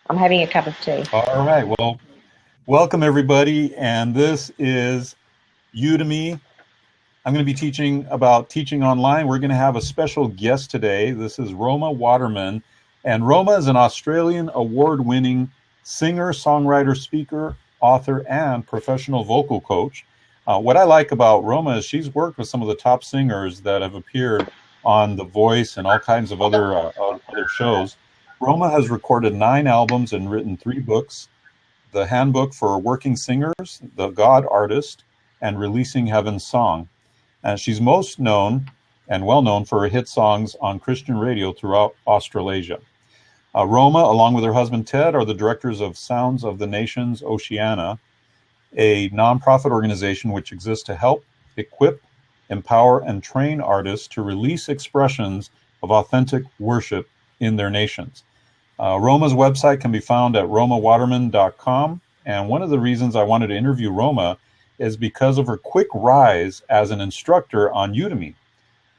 I'm having a cup of tea. All right. Well, welcome everybody. And this is Udemy. I'm going to be teaching about teaching online. We're going to have a special guest today. This is Roma Waterman. And Roma is an Australian award-winning singer, songwriter, speaker, author, and professional vocal coach. What I like about Roma is she's worked with some of the top singers that have appeared on The Voice and all kinds of other shows. Roma has recorded 9 albums and written 3 books: The Handbook for Working Singers, The God Artist, and Releasing Heaven's Song. And she's most known and well known for her hit songs on Christian radio throughout Australasia. Roma, along with her husband Ted, are the directors of Sounds of the Nations Oceania, a nonprofit organization which exists to help equip, empower, and train artists to release expressions of authentic worship in their nations. Roma's website can be found at romawaterman.com. And one of the reasons I wanted to interview Roma is because of her quick rise as an instructor on Udemy.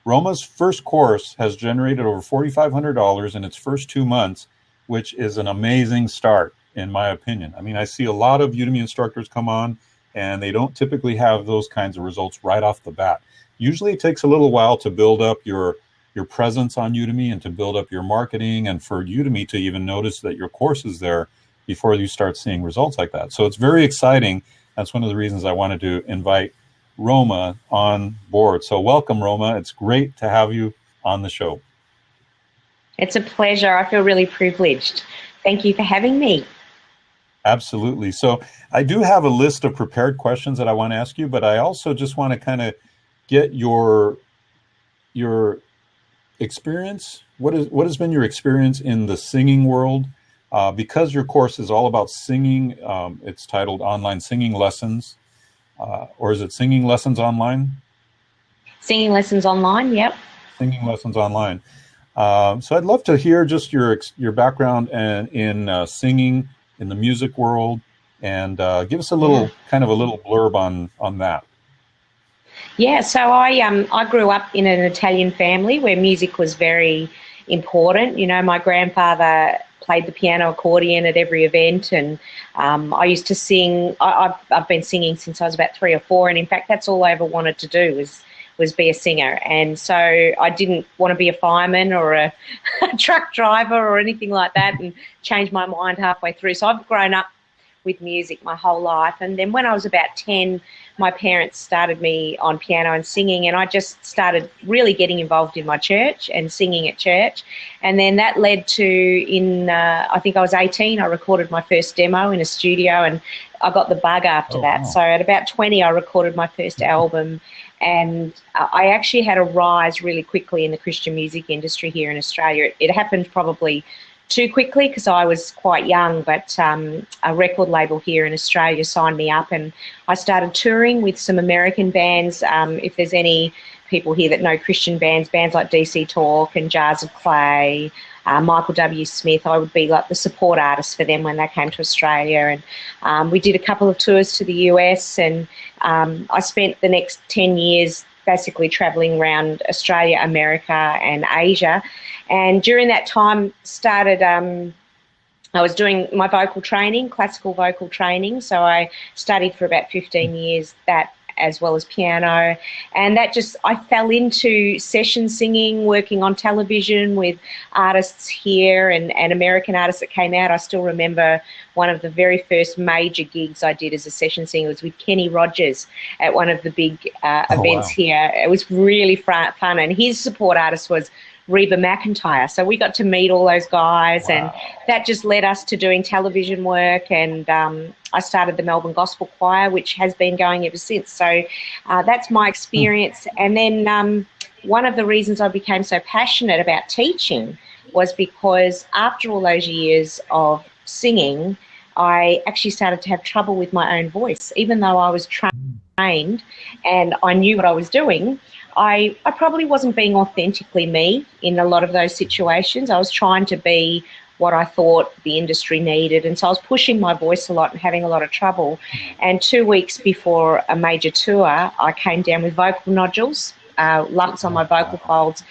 Roma's first course has generated over $4,500 in its first 2 months, which is an amazing start, in my opinion. I mean, I see a lot of Udemy instructors come on, and they don't typically have those kinds of results right off the bat. Usually it takes a little while to build up your presence on Udemy and to build up your marketing, and for Udemy to even notice that your course is there before you start seeing results like that. So it's very exciting. That's one of the reasons I wanted to invite Roma on board. So welcome, Roma. It's great to have you on the show. It's a pleasure. I feel really privileged. Thank you for having me. Absolutely. So I do have a list of prepared questions that I want to ask you, but I also just want to kind of get your experience. What has been your experience in the singing world? Because your course is all about singing, it's titled Online Singing Lessons, or is it Singing Lessons Online? Singing Lessons Online, yep. Singing Lessons Online. So I'd love to hear just your background in singing in the music world, and give us a little blurb on that. Yeah, so I grew up in an Italian family where music was very important. You know, my grandfather played the piano accordion at every event, and I used to sing. I've been singing since I was about 3 or 4, and in fact that's all I ever wanted to do was be a singer. And so I didn't want to be a fireman or a truck driver or anything like that, and changed my mind halfway through. So I've grown up with music my whole life, and then when I was about 10, my parents started me on piano and singing, and I just started really getting involved in my church and singing at church. And then that led to, I think I was 18, I recorded my first demo in a studio, and I got the bug after that. Wow. So at about 20, I recorded my first album, and I actually had a rise really quickly in the Christian music industry here in Australia. It happened probably too quickly because I was quite young, but a record label here in Australia signed me up, and I started touring with some American bands. If there's any people here that know Christian bands like DC Talk and Jars of Clay, Michael W. Smith, I would be like the support artist for them when they came to Australia. And we did a couple of tours to the US, and I spent the next 10 years basically traveling around Australia, America, and Asia. And during that time I was doing my vocal training, classical vocal training. So I studied for about 15 years that, as well as piano. And I fell into session singing, working on television with artists here and American artists that came out. I still remember one of the very first major gigs I did as a session singer was with Kenny Rogers at one of the big events here. It was really fun, and his support artist was Reba McEntire. So we got to meet all those guys, and that just led us to doing television work. And I started the Melbourne Gospel Choir, which has been going ever since. So that's my experience. And then one of the reasons I became so passionate about teaching was because after all those years of singing, I actually started to have trouble with my own voice. Even though I was trained and I knew what I was doing, I probably wasn't being authentically me in a lot of those situations. I was trying to be what I thought the industry needed, and so I was pushing my voice a lot and having a lot of trouble. And 2 weeks before a major tour, I came down with vocal nodules, lumps on my vocal folds,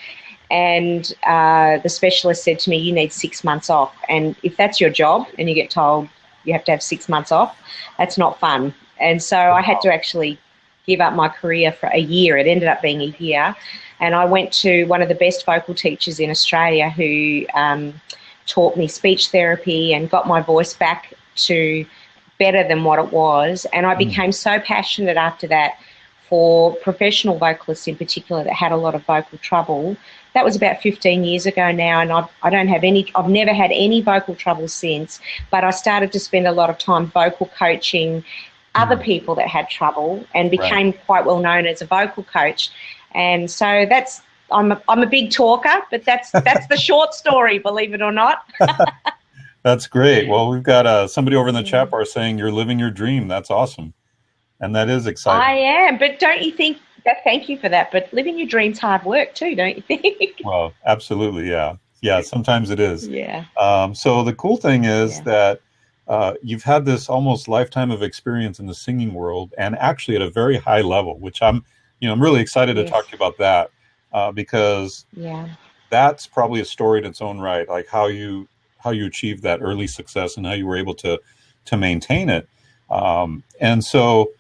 And the specialist said to me, you need 6 months off. And if that's your job and you get told you have to have 6 months off, that's not fun. And so I had to actually give up my career for a year. It ended up being a year. And I went to one of the best vocal teachers in Australia who taught me speech therapy and got my voice back to better than what it was. And I became so passionate after that for professional vocalists in particular that had a lot of vocal trouble. That was about 15 years ago now, and I've never had any vocal trouble since, but I started to spend a lot of time vocal coaching other people that had trouble and became quite well known as a vocal coach. And so I'm a big talker, but that's the short story, believe it or not. That's great. Well, we've got somebody over in the chat bar saying you're living your dream. That's awesome. And that is exciting. I am, but don't you think that, thank you for that, but living your dream's hard work too, don't you think? Well, absolutely, yeah. Yeah, sometimes it is. Yeah. So the cool thing is that you've had this almost lifetime of experience in the singing world, and actually at a very high level, which I'm really excited to talk to you about that, because that's probably a story in its own right, like how you achieved that early success and how you were able to maintain it. And so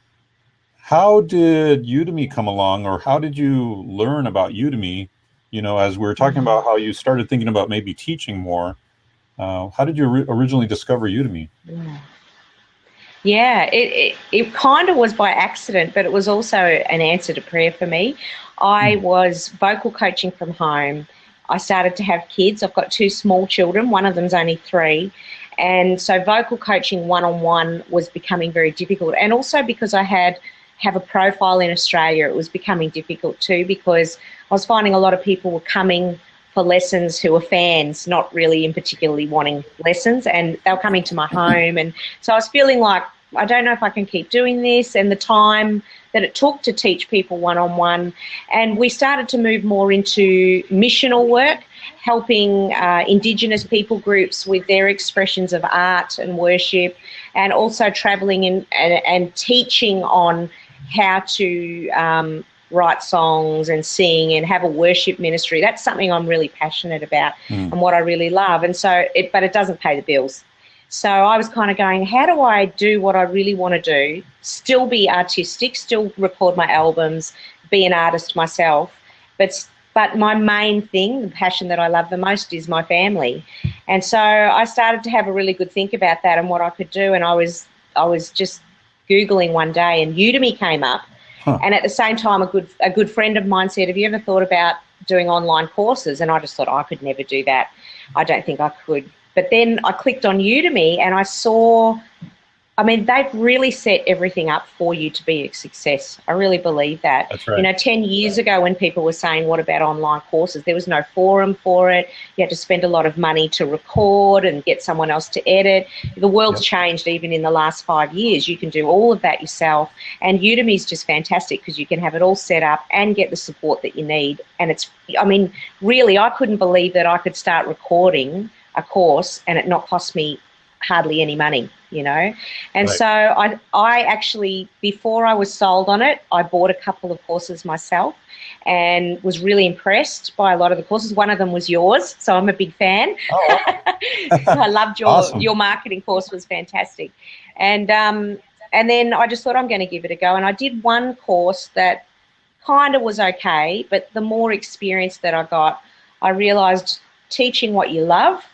how did Udemy come along, or how did you learn about Udemy? As we were talking about how you started thinking about maybe teaching more, how did you originally discover Udemy? Yeah, it kind of was by accident, but it was also an answer to prayer for me. I was vocal coaching from home. I started to have kids. I've got 2 small children. One of them's only 3. And so vocal coaching one-on-one was becoming very difficult. And also because I have a profile in Australia, it was becoming difficult too, because I was finding a lot of people were coming for lessons who were fans, not really in particularly wanting lessons, and they were coming to my home. And so I was feeling like, I don't know if I can keep doing this, and the time that it took to teach people one-on-one. And we started to move more into missional work, helping Indigenous people groups with their expressions of art and worship, and also travelling and teaching on how to write songs and sing and have a worship ministry. That's something I'm really passionate about and what I really love. And so, but it doesn't pay the bills. So I was kind of going, how do I do what I really want to do, still be artistic, still record my albums, be an artist myself, but my main thing, the passion that I love the most, is my family. And so I started to have a really good think about that and what I could do. And I was just Googling one day, and Udemy came up. And at the same time, a good friend of mine said, have you ever thought about doing online courses? And I just thought, I could never do that. I don't think I could. But then I clicked on Udemy and I saw, they've really set everything up for you to be a success. I really believe that. That's right. 10 years ago when people were saying, what about online courses? There was no forum for it. You had to spend a lot of money to record and get someone else to edit. The world's changed even in the last 5 years. You can do all of that yourself. And Udemy is just fantastic because you can have it all set up and get the support that you need. And really, I couldn't believe that I could start recording a course and it not cost me hardly any money, And so I actually, before I was sold on it, I bought a couple of courses myself and was really impressed by a lot of the courses. One of them was yours, so I'm a big fan. Oh, I loved awesome. Your marketing course was fantastic. And then I just thought I'm going to give it a go. And I did one course that kind of was okay, but the more experience that I got, I realised teaching what you love,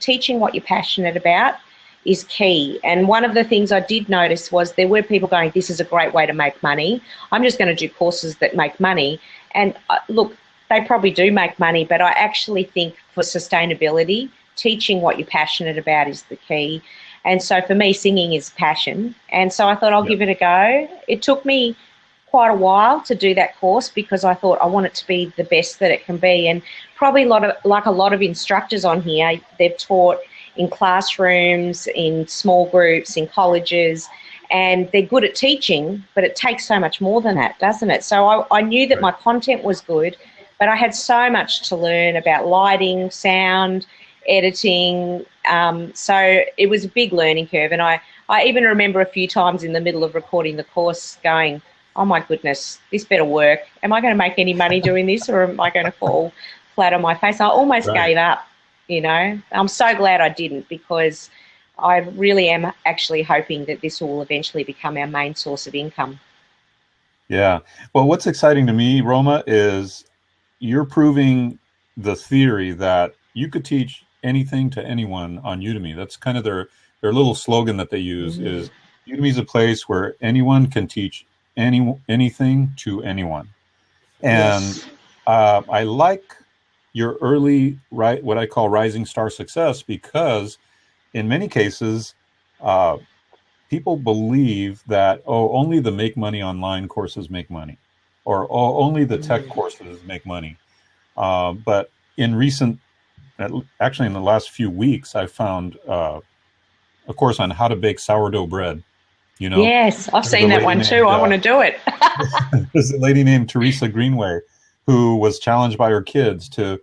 teaching what you're passionate about is key. And one of the things I did notice was there were people going, this is a great way to make money. I'm just going to do courses that make money. And look, they probably do make money, but I actually think for sustainability, teaching what you're passionate about is the key. And so for me, singing is passion. And so I thought I'll give it a go. It took me quite a while to do that course because I thought I want it to be the best that it can be. And probably a lot of instructors on here, they've taught in classrooms, in small groups, in colleges, and they're good at teaching, but it takes so much more than that, doesn't it? So I knew that my content was good, but I had so much to learn about lighting, sound, editing. So it was a big learning curve. And I even remember a few times in the middle of recording the course going, oh my goodness, this better work. Am I going to make any money doing this, or am I going to fall flat on my face. I almost Right. gave up, I'm so glad I didn't, because I really am actually hoping that this will eventually become our main source of income. Yeah. Well, what's exciting to me, Roma, is you're proving the theory that you could teach anything to anyone on Udemy. That's kind of their little slogan that they use Mm. is Udemy is a place where anyone can teach anything to anyone. And Yes. I like your early, right, what I call rising star success, because in many cases, uh, people believe that, oh, only the make money online courses make money, or oh, only the tech Mm. courses make money. But in recent, actually in the last few weeks, I found a course on how to bake sourdough bread. You know, Yes, I've there's a seen that lady one too. named I want to do it. there's a lady named Teresa Greenway who was challenged by her kids to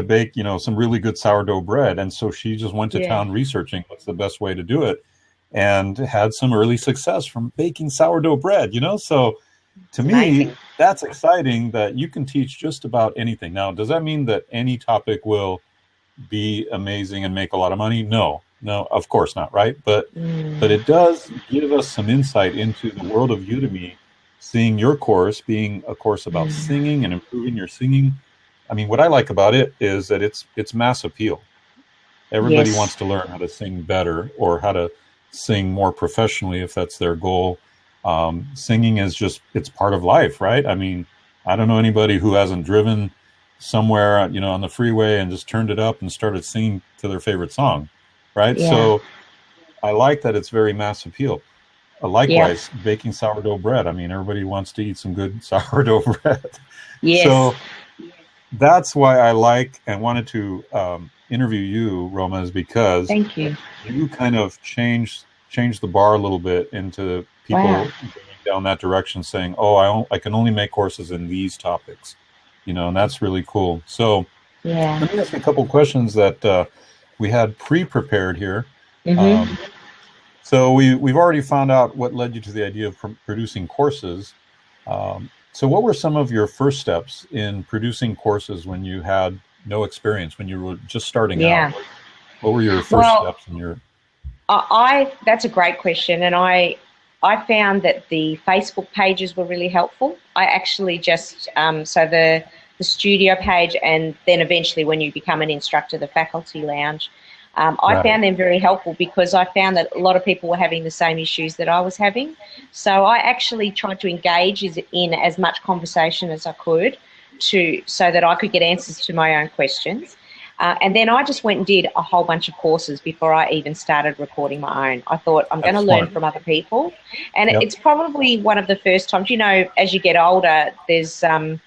bake, some really good sourdough bread, and so she just went to Yeah, town researching what's the best way to do it, and had some early success from baking sourdough bread. So to it's me, amazing. that's exciting that you can teach just about anything. Now, does that mean that any topic will be amazing and make a lot of money? No, no, of course not, right? But Mm. it does give us some insight into the world of Udemy, seeing your course being a course about Mm. singing and improving your singing. I mean, what I like about it is that it's mass appeal. Everybody Yes. wants to learn how to sing better or how to sing more professionally if that's their goal. Singing is just, it's part of life, right? I mean, I don't know anybody who hasn't driven somewhere, on the freeway and just turned it up and started singing to their favorite song, right? Yeah. So I like that it's very mass appeal. Yeah. Likewise, baking sourdough bread. I mean, everybody wants to eat some good sourdough bread. Yes. So that's why I like and wanted to interview you, Roma, is because Thank you. you kind of changed the bar a little bit into Wow. people going down that direction, saying, "Oh, I can only make courses in these topics," and that's really cool. So Yeah. let me ask you a couple of questions that we had pre-prepared here. Mhm. Um, so we've already found out what led you to the idea of producing courses. So what were some of your first steps in producing courses when you had no experience, when you were just starting out? Yeah. What were your first Well, steps in your? that's a great question, and I found that the Facebook pages were really helpful. I actually just so the studio page, and then eventually when you become an instructor, the faculty lounge. I Right. found them very helpful because I found that a lot of people were having the same issues that I was having. So I actually tried to engage in as much conversation as I could so that I could get answers to my own questions. And then I just went and did a whole bunch of courses before I even started recording my own. I thought, I'm going to That's learn smart. from other people. And Yep. it's probably one of the first times, as you get older, there's, when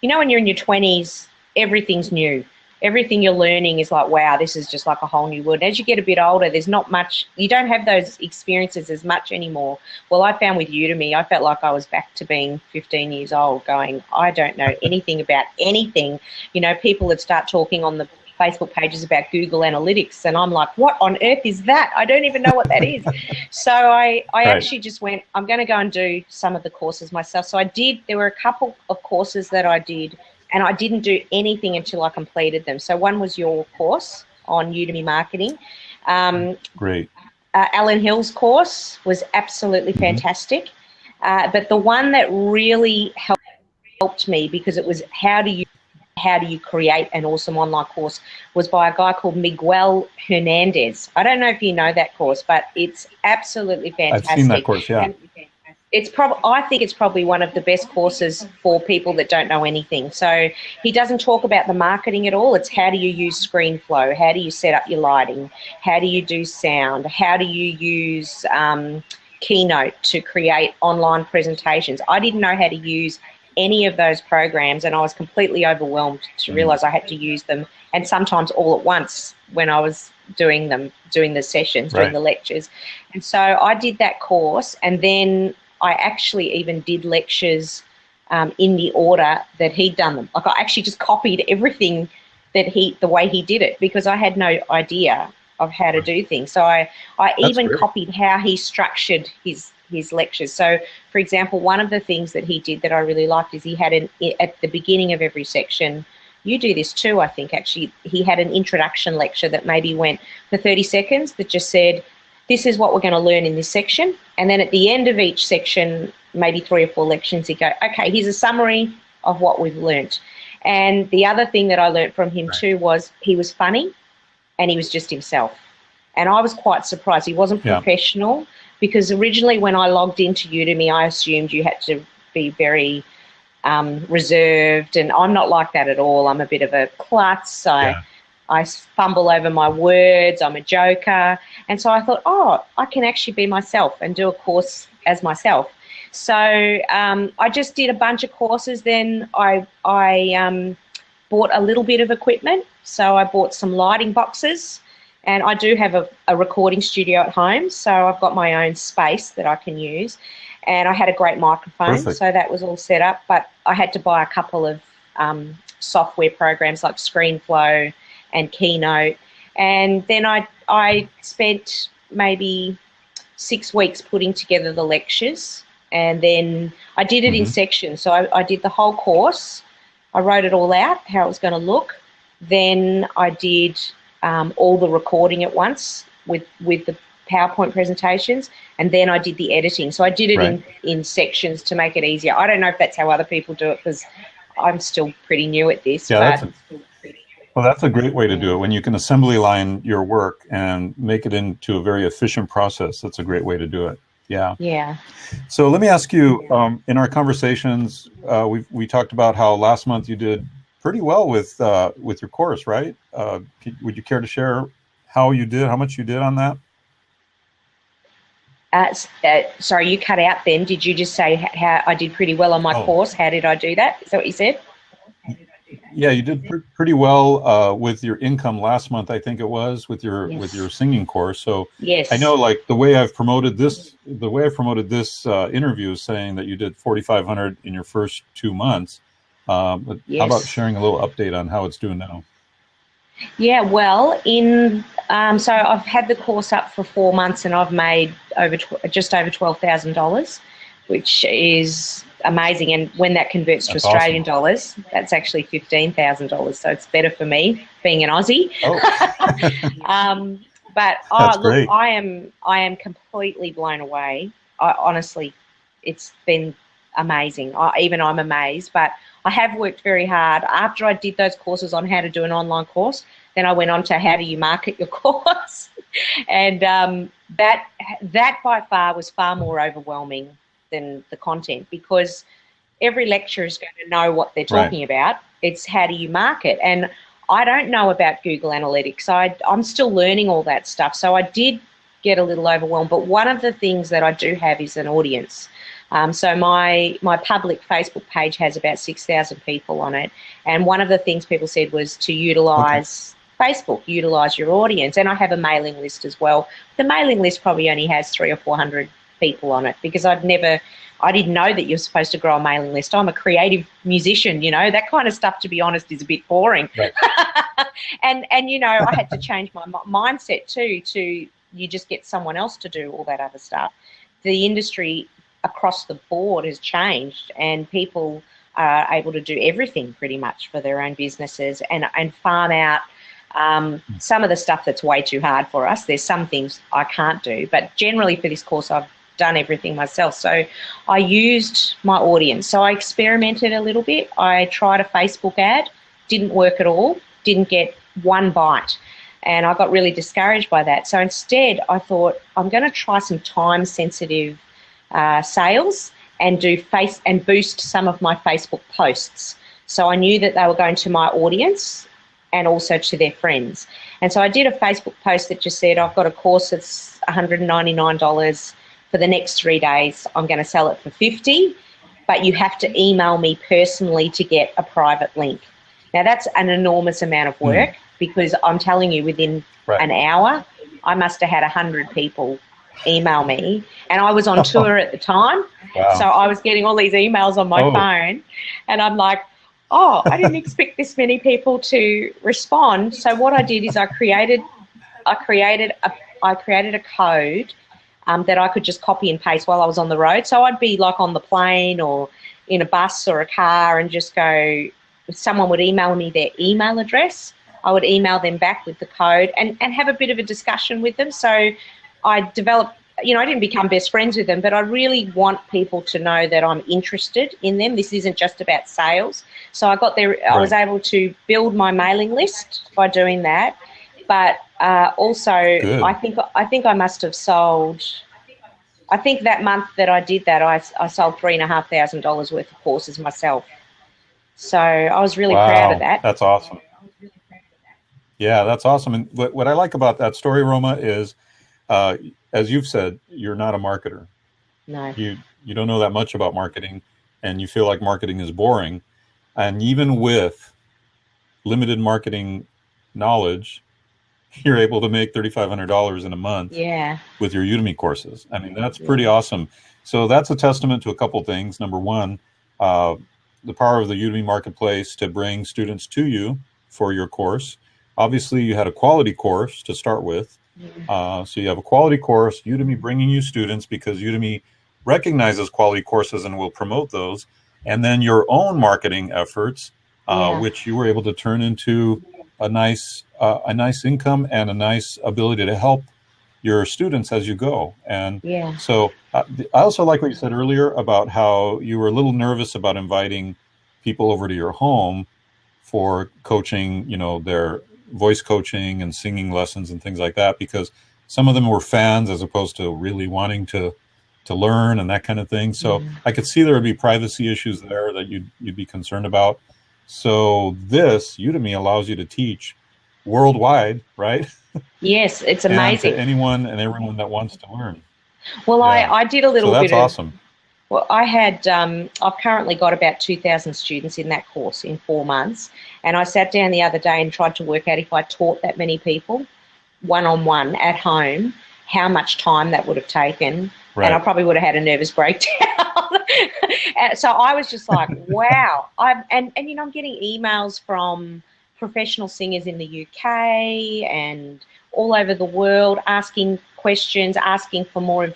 you're in your 20s, everything's new. Everything you're learning is like, wow, this is just like a whole new world. As you get a bit older, there's not much, you don't have those experiences as much anymore. Well, I found with Udemy, I felt like I was back to being 15 years old going, I don't know anything about anything. People would start talking on the Facebook pages about Google Analytics, and I'm like, what on earth is that? I don't even know what that is. So I Right. actually just went, I'm going to go and do some of the courses myself. So there were a couple of courses that I did, and I didn't do anything until I completed them. So one was your course on Udemy marketing. Um, Great. Alan Hill's course was absolutely Hmm. fantastic. But the one that really helped me, because it was how do you create an awesome online course, was by a guy called Miguel Hernandez. I don't know if you know that course, but it's absolutely I've seen that fantastic. course. Yeah. And I think it's probably one of the best courses for people that don't know anything. So he doesn't talk about the marketing at all. It's how do you use ScreenFlow? How do you set up your lighting? How do you do sound? How do you use Keynote to create online presentations? I didn't know how to use any of those programs, and I was completely overwhelmed to Mm. realize I had to use them, and sometimes all at once when I was doing the sessions, doing Right. the lectures. And so I did that course, and then I actually even did lectures in the order that he'd done them. Like, I actually just copied everything the way he did it, because I had no idea of how to do things. So I That's even great. copied how he structured his lectures. So, for example, one of the things that he did that I really liked is he had at the beginning of every section, you do this too, I think, actually. He had an introduction lecture that maybe went for 30 seconds that just said, this is what we're going to learn in this section. And then at the end of each section, maybe 3 or 4 lections, he'd go, okay, here's a summary of what we've learnt. And the other thing that I learnt from him too was he was funny and he was just himself. And I was quite surprised. He wasn't professional, because originally when I logged into Udemy, I assumed you had to be very reserved, and I'm not like that at all. I'm a bit of a klutz. I fumble over my words. I'm a joker. And so I thought, oh, I can actually be myself and do a course as myself. So I just did a bunch of courses. Then I bought a little bit of equipment. So I bought some lighting boxes, and I do have a recording studio at home. So I've got my own space that I can use. And I had a great microphone. Perfect. So that was all set up. But I had to buy a couple of software programs like ScreenFlow and Keynote. And then I spent maybe 6 weeks putting together the lectures. And then I did it in sections. So I did the whole course. I wrote it all out, how it was going to look. Then I did all the recording at once with the PowerPoint presentations, and then I did the editing. So I did it in sections to make it easier. I don't know if that's how other people do it, because I'm still pretty new at this. Yeah, that's a great way to do it. When you can assembly line your work and make it into a very efficient process, that's a great way to do it. Yeah. Yeah. So let me ask you, in our conversations, we talked about how last month you did pretty well with your course, right? Would you care to share how much you did on that? Sorry, you cut out then. Did you just say how I did pretty well on my course? How did I do that? Is that what you said? Yeah, you did pretty well with your income last month, I think it was, with your singing course. So yes. I know, like, the way I've promoted this interview is saying that you did 4,500 in your first 2 months. But how about sharing a little update on how it's doing now? Yeah, well, so I've had the course up for 4 months, and I've made just over $12,000, which is amazing. And when that converts to Australian dollars, that's actually $15,000. So it's better for me being an Aussie. Oh. But look, I am completely blown away. Honestly, it's been amazing. I'm amazed, but I have worked very hard. After I did those courses on how to do an online course, then I went on to how do you market your course. And that by far was far more overwhelming than the content, because every lecturer is going to know what they're talking about. It's how do you market. And I don't know about Google Analytics. I'm still learning all that stuff. So I did get a little overwhelmed. But one of the things that I do have is an audience. So my public Facebook page has about 6,000 people on it. And one of the things people said was to utilise Facebook, utilise your audience. And I have a mailing list as well. The mailing list probably only has 300 or 400 people on it, because I didn't know that you're supposed to grow a mailing list. I'm a creative musician, that kind of stuff, to be honest, is a bit boring. Right. and I had to change my mindset too, to you just get someone else to do all that other stuff. The industry across the board has changed, and people are able to do everything pretty much for their own businesses and farm out some of the stuff that's way too hard for us. There's some things I can't do, but generally for this course I've done everything myself. So I used my audience. So I experimented a little bit. I tried a Facebook ad, didn't work at all, didn't get one bite. And I got really discouraged by that. So instead I thought, I'm going to try some time sensitive sales and boost some of my Facebook posts. So I knew that they were going to my audience and also to their friends. And so I did a Facebook post that just said, I've got a course that's $199 for the next 3 days. I'm going to sell it for $50, but you have to email me personally to get a private link. Now that's an enormous amount of work, because I'm telling you, within an hour, I must have had 100 people email me, and I was on tour at the time. Wow. So I was getting all these emails on my phone, and I'm like, I didn't expect this many people to respond. So what I did is I created a code that I could just copy and paste while I was on the road. So I'd be like on the plane or in a bus or a car and just go, someone would email me their email address. I would email them back with the code and have a bit of a discussion with them. So I developed, I didn't become best friends with them, but I really want people to know that I'm interested in them. This isn't just about sales. So I got there, Right. I was able to build my mailing list by doing that. But also, Good. I think I must have sold. I think that month that I did that, I sold $3,500 worth of courses myself. So I was really proud of Wow, that. that's awesome. Yeah, that's awesome. And what I like about that story, Roma, is uh, as you've said, you're not a marketer. No. You don't know that much about marketing, and you feel like marketing is boring. And even with limited marketing knowledge, you're able to make $3,500 in a month Yeah. with your Udemy courses. I mean, that's pretty awesome. So that's a testament to a couple things. Number one, the power of the Udemy marketplace to bring students to you for your course. Obviously, you had a quality course to start with. So you have a quality course, Udemy bringing you students because Udemy recognizes quality courses and will promote those. And then your own marketing efforts, which you were able to turn into a nice income and a nice ability to help your students as you go. And so I also like what you said earlier about how you were a little nervous about inviting people over to your home for coaching, their voice coaching and singing lessons and things like that, because some of them were fans as opposed to really wanting to learn and that kind of thing. So I could see there would be privacy issues there that you'd be concerned about. So this Udemy allows you to teach worldwide, right? Yes, it's amazing. And to anyone and everyone that wants to learn. Well, I did a little bit of. So that's awesome. Well, I've currently got about 2,000 students in that course in 4 months. And I sat down the other day and tried to work out if I taught that many people one-on-one at home, how much time that would have taken. Right. And I probably would have had a nervous breakdown. So I was just like, wow. I'm getting emails from professional singers in the UK and all over the world asking questions, asking for more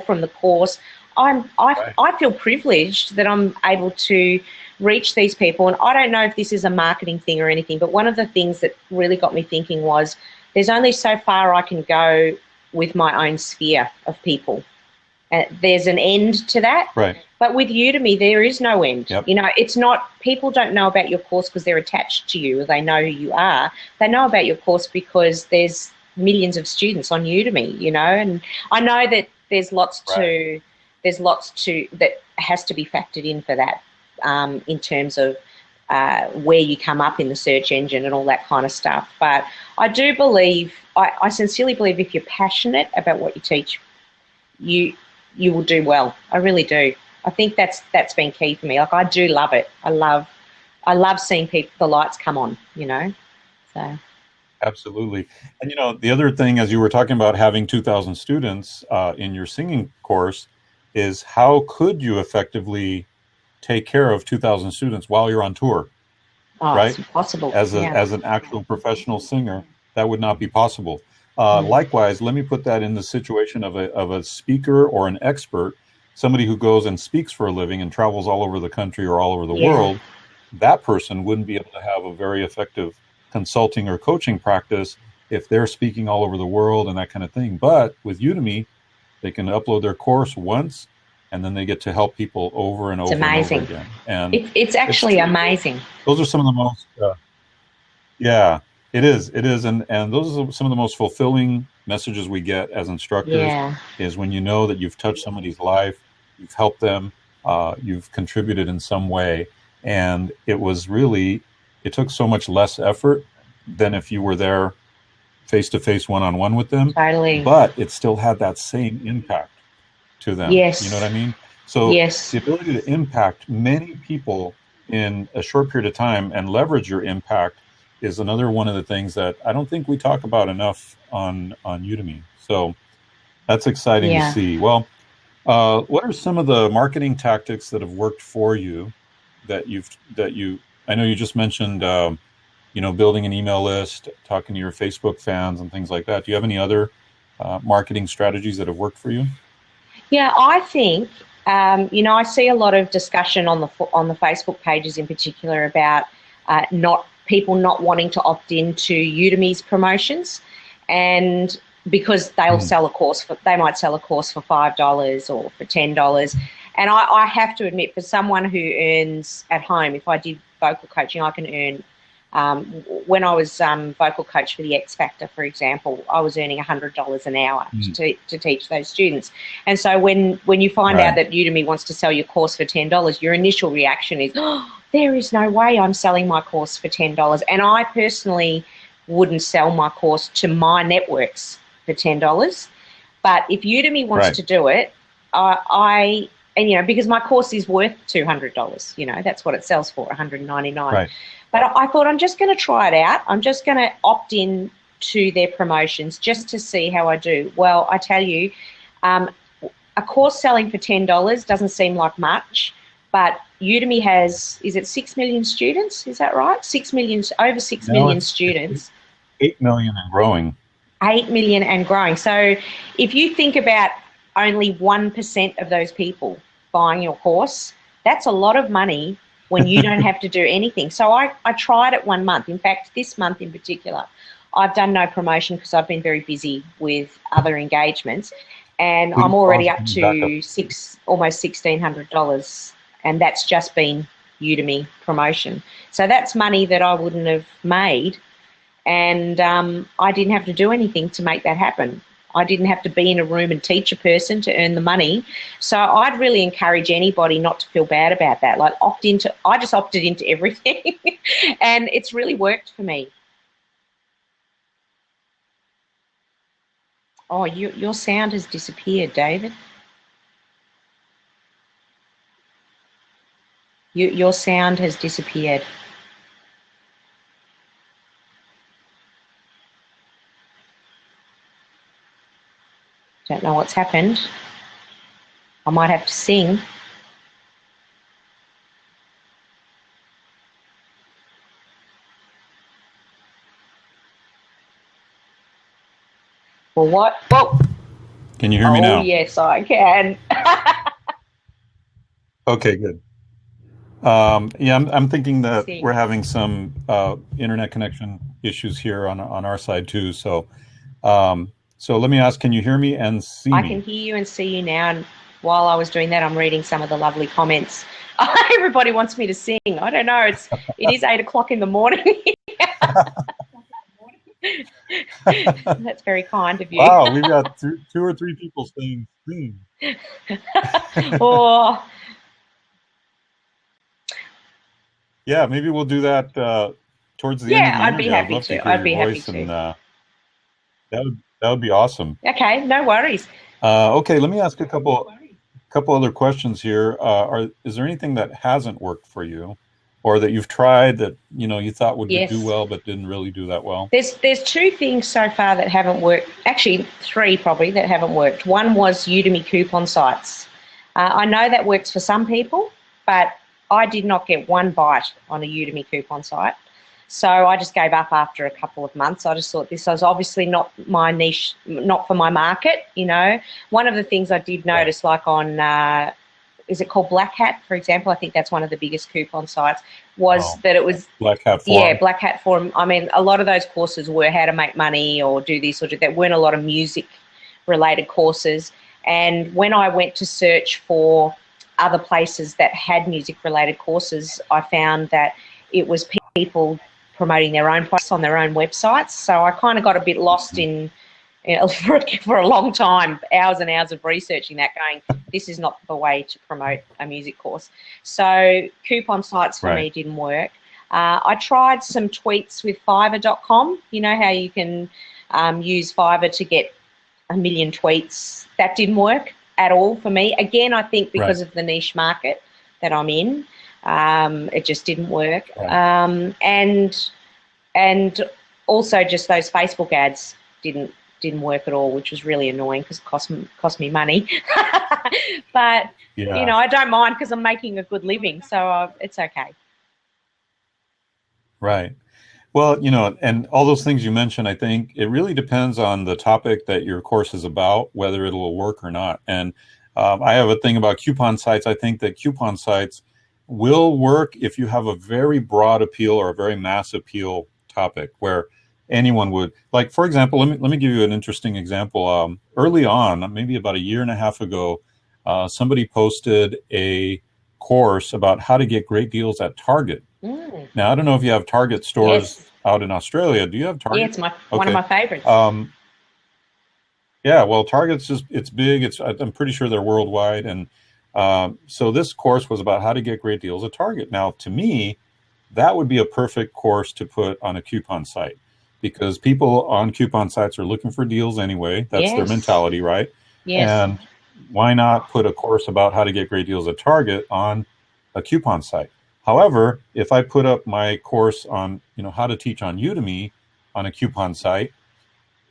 from the course. I feel privileged that I'm able to reach these people. And I don't know if this is a marketing thing or anything, but one of the things that really got me thinking was there's only so far I can go with my own sphere of people. There's an end to that. Right. But with Udemy, there is no end. Yep. It's not, people don't know about your course because they're attached to you or they know who you are. They know about your course because there's millions of students on Udemy, and I know that there's lots that has to be factored in for that in terms of where you come up in the search engine and all that kind of stuff. But I do believe, I sincerely believe if you're passionate about what you teach, you will do well. I really do. I think that's been key for me. Like, I do love it. I love seeing the lights come on, so. Absolutely. And, the other thing, as you were talking about having 2,000 students in your singing course, is how could you effectively take care of 2,000 students while you're on tour? Right? It's impossible. As an actual professional singer, that would not be possible. Likewise, let me put that in the situation of a speaker or an expert, somebody who goes and speaks for a living and travels all over the country or all over the world. That person wouldn't be able to have a very effective consulting or coaching practice if they're speaking all over the world and that kind of thing. But with Udemy, they can upload their course once, and then they get to help people over and over and over again. And it's actually amazing. Those are some of the most, it is. And those are some of the most fulfilling messages we get as instructors is when you know that you've touched somebody's life, you've helped them, you've contributed in some way. And it took so much less effort than if you were there face-to-face, one-on-one with them. Totally. But it still had that same impact to them. Yes. You know what I mean? So the ability to impact many people in a short period of time and leverage your impact is another one of the things that I don't think we talk about enough on Udemy. So that's exciting to see. Well, what are some of the marketing tactics that have worked for you I know you just mentioned, building an email list, talking to your Facebook fans and things like that. Do you have any other marketing strategies that have worked for you? Yeah, I think I see a lot of discussion on the Facebook pages in particular about people not wanting to opt into Udemy's promotions, and because they might sell a course for $5 or for $10. And I have to admit, for someone who earns at home, if I did vocal coaching, I can earn. When I was vocal coach for the X Factor, for example, I was earning $100 an hour to teach those students. And so when you find out that Udemy wants to sell your course for $10, your initial reaction is, oh, there is no way I'm selling my course for $10. And I personally wouldn't sell my course to my networks for $10. But if Udemy wants to do it, because my course is worth $200, that's what it sells for, $199. Right. But I thought, I'm just going to try it out. I'm just going to opt in to their promotions just to see how I do. Well, I tell you, a course selling for $10 doesn't seem like much, but Udemy has, is it 6 million students? Is that right? 6 million, over 6 million students. 8 million and growing. 8 million and growing. So if you think about only 1% of those people buying your course, that's a lot of money when you don't have to do anything. So I tried it 1 month. In fact, this month in particular, I've done no promotion because I've been very busy with other engagements, and I'm already up to almost $1,600, and that's just been Udemy promotion. So that's money that I wouldn't have made, and I didn't have to do anything to make that happen. I didn't have to be in a room and teach a person to earn the money. So I'd really encourage anybody not to feel bad about that. Like I just opted into everything and it's really worked for me. Oh, your sound has disappeared, David. Your sound has disappeared. Don't know what's happened. I might have to sing. Well, what? Whoa. Can you hear me now? Oh, yes, I can. Okay, good. Yeah, I'm thinking that we're having some internet connection issues here on our side too. So, so let me ask, can you hear me and see me? I can hear you and see you now. And while I was doing that, I'm reading some of the lovely comments. Everybody wants me to sing. I don't know. It is 8 o'clock in the morning. That's very kind of you. Wow, we've got two or three people saying sing. Oh. Yeah, maybe we'll do that towards the end of the interview. I'd be happy to. I'd be happy to. And, that would be awesome. Okay, no worries. Okay, let me ask a couple other questions here. Is there anything that hasn't worked for you, or that you've tried that you thought would do well but didn't really do that well? There's 2 things so far that haven't worked. Actually, 3 probably that haven't worked. One was Udemy coupon sites. I know that works for some people, but I did not get one bite on a Udemy coupon site. So I just gave up after a couple of months. I just thought this was obviously not my niche, not for my market, One of the things I did notice, like on, is it called Black Hat, for example? I think that's one of the biggest coupon sites, was that it was... Black Hat Forum. Yeah, Black Hat Forum. I mean, a lot of those courses were how to make money or do this or do that. There weren't a lot of music-related courses. And when I went to search for other places that had music-related courses, I found that it was people promoting their own products on their own websites. So I kind of got a bit lost in for a long time, hours and hours of researching that, going, this is not the way to promote a music course. So coupon sites for me didn't work. I tried some tweets with Fiverr.com. You know how you can use Fiverr to get 1 million tweets? That didn't work at all for me. Again, I think because of the niche market that I'm in. It just didn't work. And also just those Facebook ads didn't work at all, which was really annoying because it cost me money. But, I don't mind because I'm making a good living, so it's okay. Right. Well, and all those things you mentioned, I think it really depends on the topic that your course is about, whether it will work or not. And I have a thing about coupon sites. I think that coupon sites will work if you have a very broad appeal or a very mass appeal topic where anyone would, like, for example, let me give you an interesting example. Early on, maybe about a year and a half ago, somebody posted a course about how to get great deals at Target. Now, I don't know if you have Target stores out in Australia. Do you have Target? Yeah, it's one of my favorites. Yeah, well, Target's it's big. I'm pretty sure they're worldwide. And so this course was about how to get great deals at Target. Now, to me, that would be a perfect course to put on a coupon site because people on coupon sites are looking for deals anyway. That's their mentality, right? Yes. And why not put a course about how to get great deals at Target on a coupon site? However, if I put up my course on, how to teach on Udemy on a coupon site,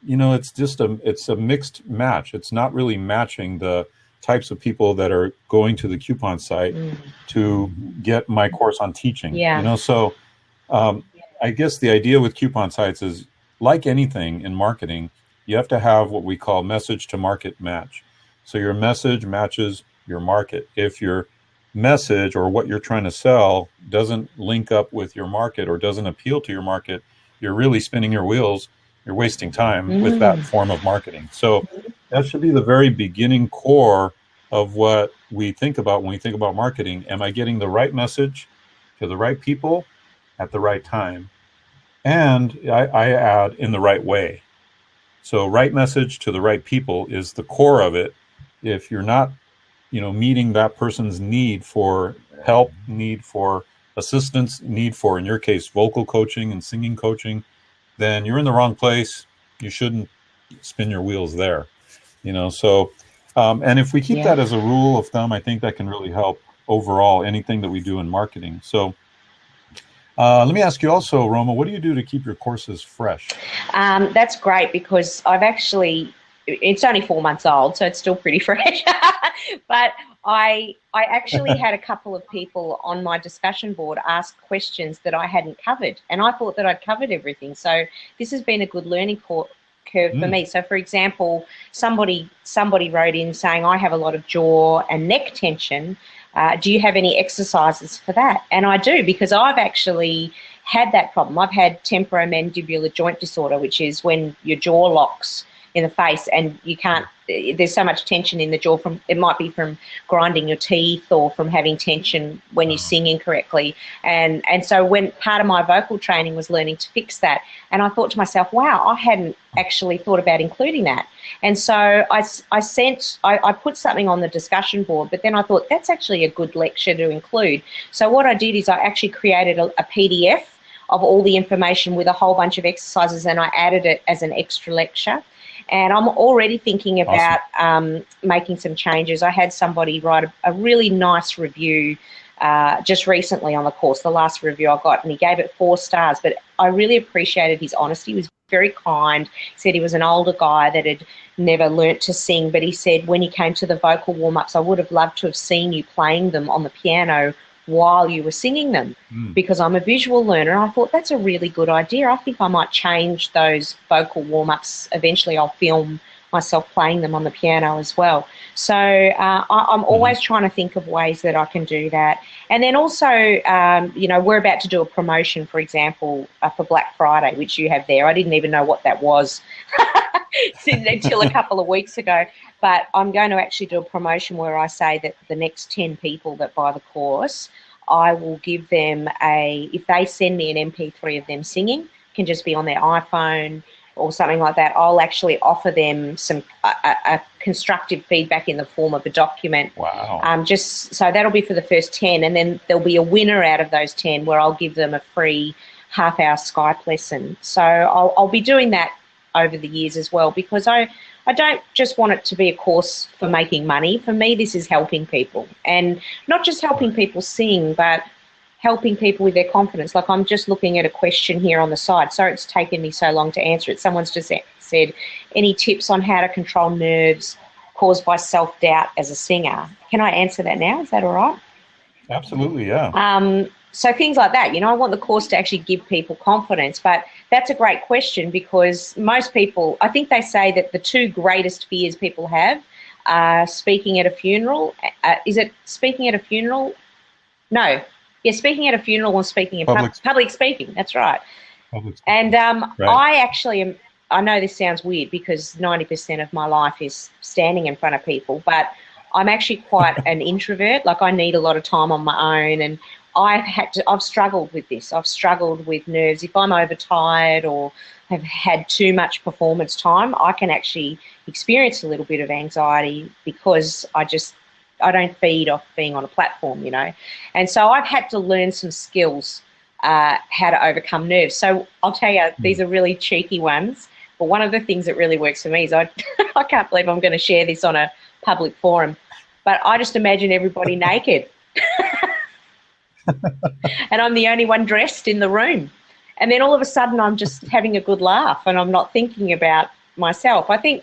it's a mixed match. It's not really matching the types of people that are going to the coupon site to get my course on teaching. Yeah. So I guess the idea with coupon sites is, like anything in marketing, you have to have what we call message to market match. So your message matches your market. If your message or what you're trying to sell doesn't link up with your market or doesn't appeal to your market, you're really spinning your wheels. You're wasting time with that form of marketing. So that should be the very beginning core of what we think about when we think about marketing. Am I getting the right message to the right people at the right time? And I add in the right way. So right message to the right people is the core of it. If you're not, meeting that person's need for help, need for assistance, need for, in your case, vocal coaching and singing coaching, then you're in the wrong place. You shouldn't spin your wheels there, So, and if we keep that as a rule of thumb, I think that can really help overall anything that we do in marketing. So, let me ask you also, Roma, what do you do to keep your courses fresh? That's great because it's only 4 months old, so it's still pretty fresh. But I actually had a couple of people on my discussion board ask questions that I hadn't covered, and I thought that I'd covered everything. So this has been a good learning curve for me. So, for example, somebody wrote in saying, I have a lot of jaw and neck tension. Do you have any exercises for that? And I do, because I've actually had that problem. I've had temporomandibular joint disorder, which is when your jaw locks in the face and you can't, there's so much tension in the jaw it might be from grinding your teeth or from having tension when you sing incorrectly. And so when part of my vocal training was learning to fix that, and I thought to myself, wow, I hadn't actually thought about including that. And so I put something on the discussion board, but then I thought that's actually a good lecture to include. So what I did is I actually created a PDF of all the information with a whole bunch of exercises, and I added it as an extra lecture. And I'm already thinking about making some changes. I had somebody write a really nice review just recently on the course, the last review I got, and he gave it 4 stars. But I really appreciated his honesty. He was very kind. He said he was an older guy that had never learnt to sing, but he said when he came to the vocal warm-ups, I would have loved to have seen you playing them on the piano while you were singing them because I'm a visual learner. I thought that's a really good idea. I think I might change those vocal warm-ups. Eventually I'll film myself playing them on the piano as well. So I'm always trying to think of ways that I can do that. And then also, we're about to do a promotion, for example, for Black Friday, which you have there. I didn't even know what that was until a couple of weeks ago. But I'm going to actually do a promotion where I say that the next 10 people that buy the course, I will give them if they send me an MP3 of them singing, it can just be on their iPhone or something like that, I'll actually offer them some constructive feedback in the form of a document. Wow. Just so that'll be for the first 10, and then there'll be a winner out of those 10 where I'll give them a free half-hour Skype lesson. So I'll be doing that over the years as well, because I don't just want it to be a course for making money. For me, this is helping people, and not just helping people sing, but helping people with their confidence. Like I'm just looking at a question here on the side. Sorry it's taken me so long to answer it. Someone's just said, any tips on how to control nerves caused by self-doubt as a singer? Can I answer that now? Is that all right? Absolutely, yeah. So things like that, I want the course to actually give people confidence. But that's a great question, because most people, I think they say that the 2 greatest fears people have speaking at a funeral. Is it speaking at a funeral? No. Yeah, speaking at a funeral or speaking in public speaking. That's right. Public speaking. And Right. I actually am, I know this sounds weird because 90% of my life is standing in front of people, but I'm actually quite an introvert. Like I need a lot of time on my own, and I've struggled with this. I've struggled with nerves. If I'm overtired or have had too much performance time, I can actually experience a little bit of anxiety because I don't feed off being on a platform, you know. And so I've had to learn some skills how to overcome nerves. So I'll tell you, these are really cheeky ones, but one of the things that really works for me is I can't believe I'm going to share this on a public forum, but I just imagine everybody naked. And I'm the only one dressed in the room. And then all of a sudden I'm just having a good laugh and I'm not thinking about myself. I think,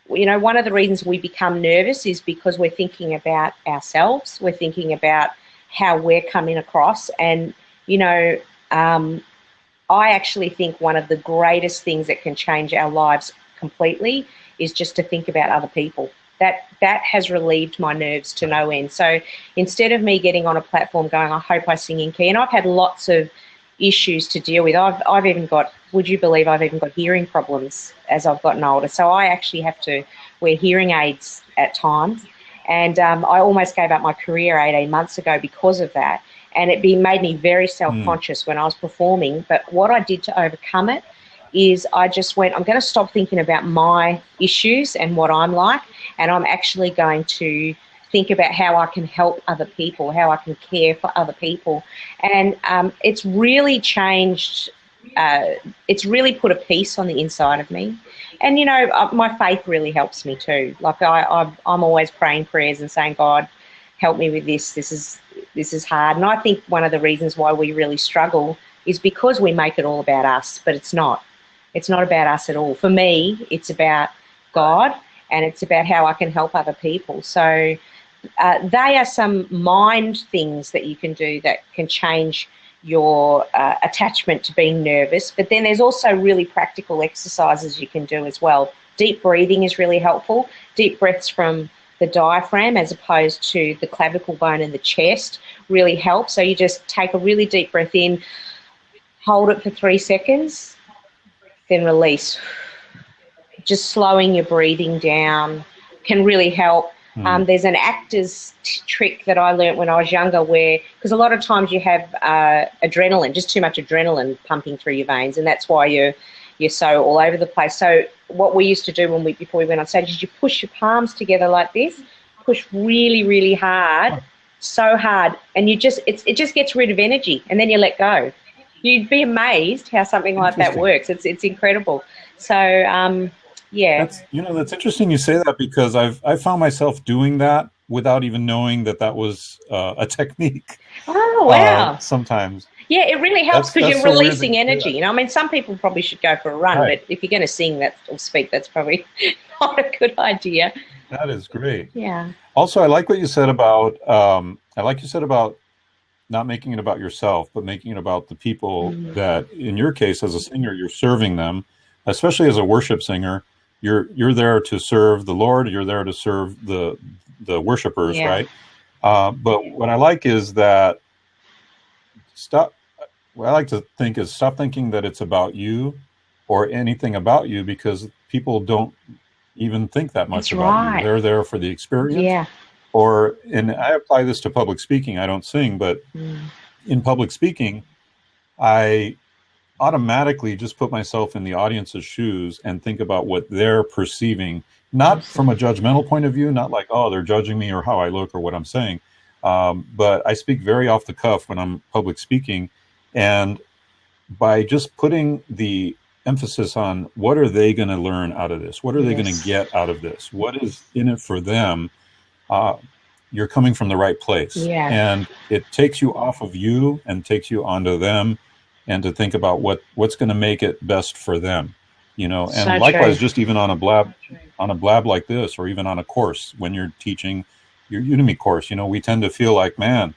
you know, one of the reasons we become nervous is because we're thinking about ourselves. We're thinking about how we're coming across. And, you know, I actually think one of the greatest things that can change our lives completely is just to think about other people. That has relieved my nerves to no end. So instead of me getting on a platform going, I hope I sing in key, and I've had lots of issues to deal with. I've even got, would you believe I've even got hearing problems as I've gotten older. So I actually have to wear hearing aids at times. And I almost gave up my career 18 months ago because of that. And it made me very self-conscious when I was performing. But what I did to overcome it is I just went, I'm going to stop thinking about my issues and what I'm like, and I'm actually going to think about how I can help other people, how I can care for other people. And it's really changed, it's really put a peace on the inside of me. And, you know, my faith really helps me too. Like I'm always praying prayers and saying, God, help me with this. This is hard. And I think one of the reasons why we really struggle is because we make it all about us, but it's not. It's not about us at all. For me, it's about God, and it's about how I can help other people. So they are some mind things that you can do that can change your attachment to being nervous. But then there's also really practical exercises you can do as well. Deep breathing is really helpful. Deep breaths from the diaphragm as opposed to the clavicle bone in the chest really helps. So you just take a really deep breath in, hold it for 3 seconds, then release. Just slowing your breathing down can really help. There's an actor's trick that I learnt when I was younger where, because a lot of times you have adrenaline, just too much adrenaline pumping through your veins, and that's why you're so all over the place. So what we used to do before we went on stage is you push your palms together like this, push really, really hard, so hard, and it just gets rid of energy, and then you let go. You'd be amazed how something like that works. It's incredible. So yeah. That's interesting you say that, because I found myself doing that without even knowing that was a technique. Oh, wow. Sometimes. Yeah, it really helps because you're so releasing energy. You know, I mean, some people probably should go for a run, right. But if you're going to sing or speak, that's probably not a good idea. That is great. Yeah. Also, I like what you said about not making it about yourself, but making it about the people that, in your case, as a singer, you're serving them, especially as a worship singer. You're there to serve the Lord. You're there to serve the worshipers, right? But what I like is that what I like to think is stop thinking that it's about you or anything about you, because people don't even think that much about you. They're there for the experience. Yeah. And I apply this to public speaking. I don't sing, but in public speaking, I automatically just put myself in the audience's shoes and think about what they're perceiving, not from a judgmental point of view, not like, oh, they're judging me or how I look or what I'm saying. But I speak very off the cuff when I'm public speaking. And by just putting the emphasis on what are they going to learn out of this? What are they going to get out of this? What is in it for them? You're coming from the right place. Yeah. And it takes you off of you and takes you onto them, and to think about what's going to make it best for them, you know. And so likewise, just even on a blab like this, or even on a course, when you're teaching your Udemy course, you know, we tend to feel like, man,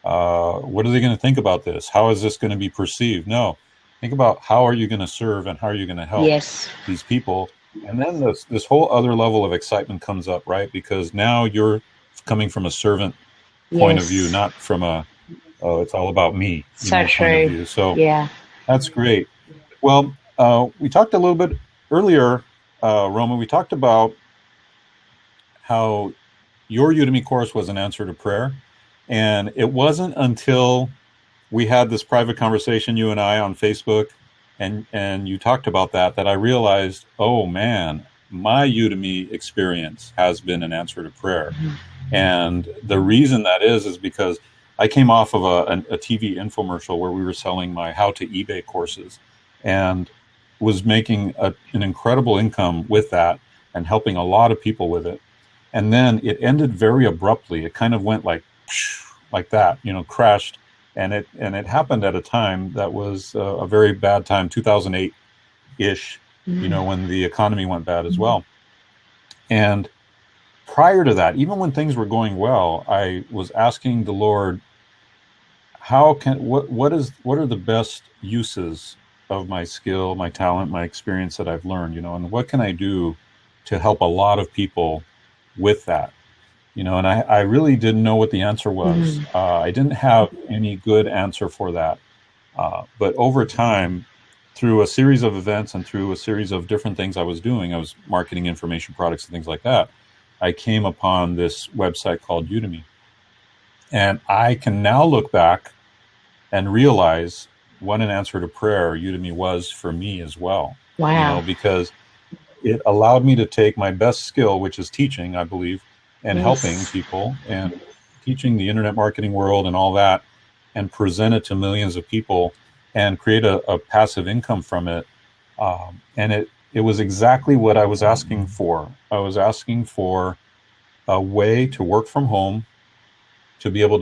what are they going to think about this? How is this going to be perceived? No, think about how are you going to serve and how are you going to help these people And then this whole other level of excitement comes up, right? Because now you're coming from a servant point of view, Yes. not from a, oh, it's all about me, So point of true. view. So Yeah. that's great. Well, we talked a little bit earlier, Roma, we talked about how your Udemy course was an answer to prayer. And it wasn't until we had this private conversation, you and I, on Facebook, and you talked about that I realized, oh man, my Udemy experience has been an answer to prayer. And the reason that is because I came off of a TV infomercial where we were selling my how to eBay courses and was making an incredible income with that and helping a lot of people with it. And then it ended very abruptly. It kind of went like that, crashed. And it happened at a time that was a very bad time, 2008-ish, when the economy went bad as well. And prior to that, even when things were going well, I was asking the Lord, what are the best uses of my skill, my talent, my experience that I've learned, and what can I do to help a lot of people with that? And I really didn't know what the answer was. I didn't have any good answer for that. But over time, through a series of events and through a series of different things I was doing, I was marketing information products and things like that, I came upon this website called Udemy. And I can now look back and realize what an answer to prayer Udemy was for me as well. Wow. Because it allowed me to take my best skill, which is teaching, I believe, and helping people and teaching the internet marketing world and all that, and present it to millions of people and create a passive income from it. And it was exactly what I was asking for. I was asking for a way to work from home, to be able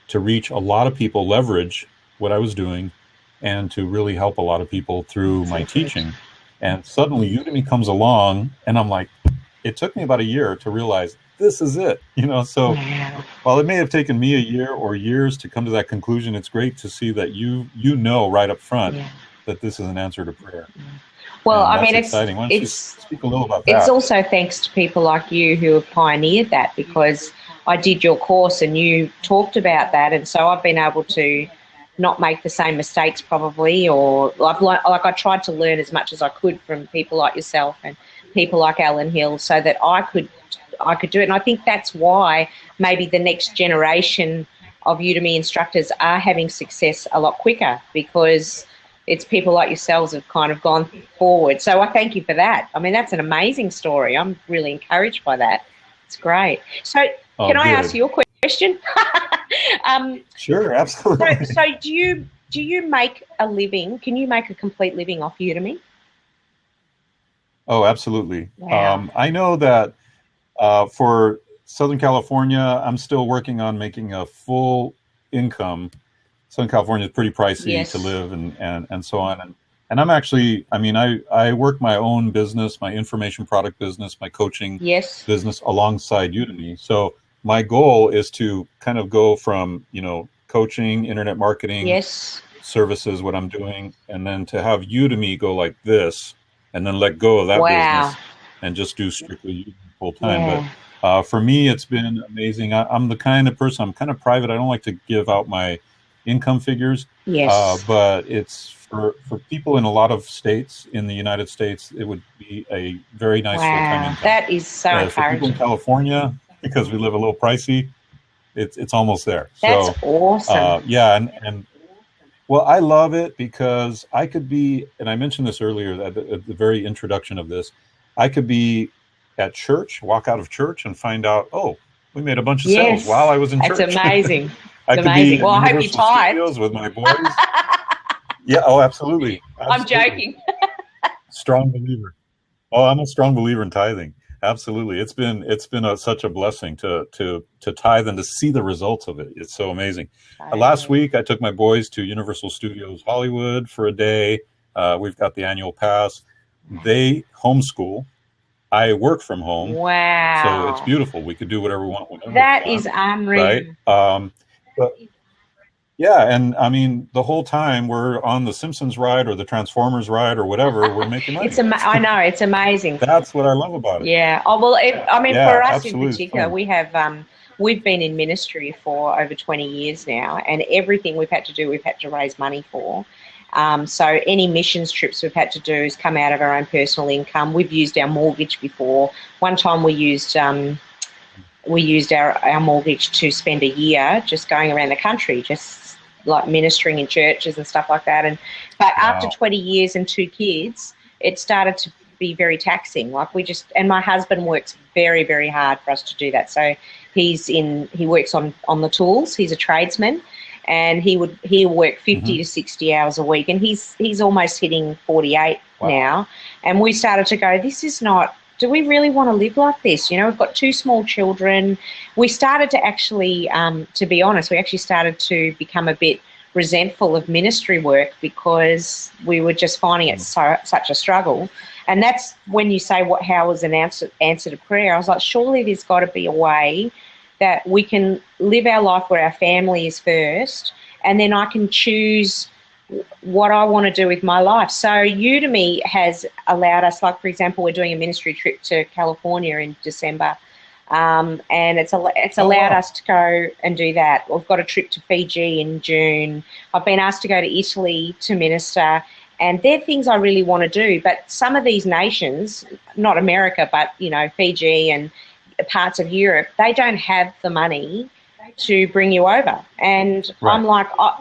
to reach a lot of people, leverage what I was doing, and to really help a lot of people through my teaching. And suddenly Udemy comes along, and I'm like, it took me about a year to realize this is it, so while it may have taken me a year or years to come to that conclusion, it's great to see that you know right up front that this is an answer to prayer. Well, and I mean, exciting. Why don't you speak a little about that? It's also thanks to people like you who have pioneered that, because I did your course and you talked about that, and so I've been able to not make the same mistakes probably, or I tried to learn as much as I could from people like yourself and people like Alan Hill, so that I could do it. And I think that's why maybe the next generation of Udemy instructors are having success a lot quicker, because it's people like yourselves have kind of gone forward. So I thank you for that. I mean, that's an amazing story. I'm really encouraged by that. It's great. So can I ask you a question? Sure, absolutely. So do you make a living? Can you make a complete living off Udemy? Oh, absolutely. Wow. I know that for Southern California, I'm still working on making a full income. Southern California is pretty pricey to live and so on. And I'm actually, I work my own business, my information product business, my coaching business alongside Udemy. So my goal is to kind of go from, coaching, internet marketing, services, what I'm doing, and then to have Udemy go like this, and then let go of that business and just do strictly Udemy full time. But for me, it's been amazing. I'm the kind of person, I'm kind of private. I don't like to give out my income figures. But it's for people in a lot of states in the United States, it would be a very nice full-time income. That is so encouraging. For people in California, because we live a little pricey, it's almost there. That's awesome. And well, I love it because I could be, and I mentioned this earlier at the very introduction of this, I could be at church, walk out of church and find out, oh, we made a bunch of sales while I was in church. That's amazing. I could be well, I hope you Studios with my boys. Oh, absolutely. I'm joking. Strong believer. Oh, I'm a strong believer in tithing. Absolutely. It's been such a blessing to tithe and to see the results of it. It's so amazing. Last week, I took my boys to Universal Studios Hollywood for a day. We've got the annual pass. They homeschool. I work from home. Wow. So it's beautiful. We could do whatever we want whenever that we want. That is unreal. Right? Yeah, and I mean, the whole time we're on the Simpsons ride or the Transformers ride or whatever, we're making money. I know, it's amazing. That's what I love about it. Yeah. Oh well. I mean, for Yeah, us in absolutely, it's particular, fun. we've been in ministry for over 20 years now, and everything we've had to do, we've had to raise money for. So any missions trips we've had to do has come out of our own personal income. We've used our mortgage before. One time we used our mortgage to spend a year just going around the country, just like ministering in churches and stuff like that. But after Wow. 20 years and two kids, it started to be very taxing. Like and my husband works very, very hard for us to do that. So he works on the tools. He's a tradesman, and he'll work 50 Hmm. to 60 hours a week, and he's almost hitting 48 Wow. now. And we started to go, this is not, do we really want to live like this? You know, we've got two small children. We started to actually, to be honest, we actually started to become a bit resentful of ministry work because we were just finding it such a struggle. And that's when you say, how was an answer to prayer? I was like, surely there's got to be a way that we can live our life where our family is first, and then I can choose what I want to do with my life. So Udemy has allowed us, like for example, we're doing a ministry trip to California in December, and it's Oh, allowed wow. us to go and do that. We've got a trip to Fiji in June. I've been asked to go to Italy to minister, and they're things I really want to do. But some of these nations, not America, but you know, Fiji and parts of Europe, they don't have the money to bring you over. And I'm Right. like,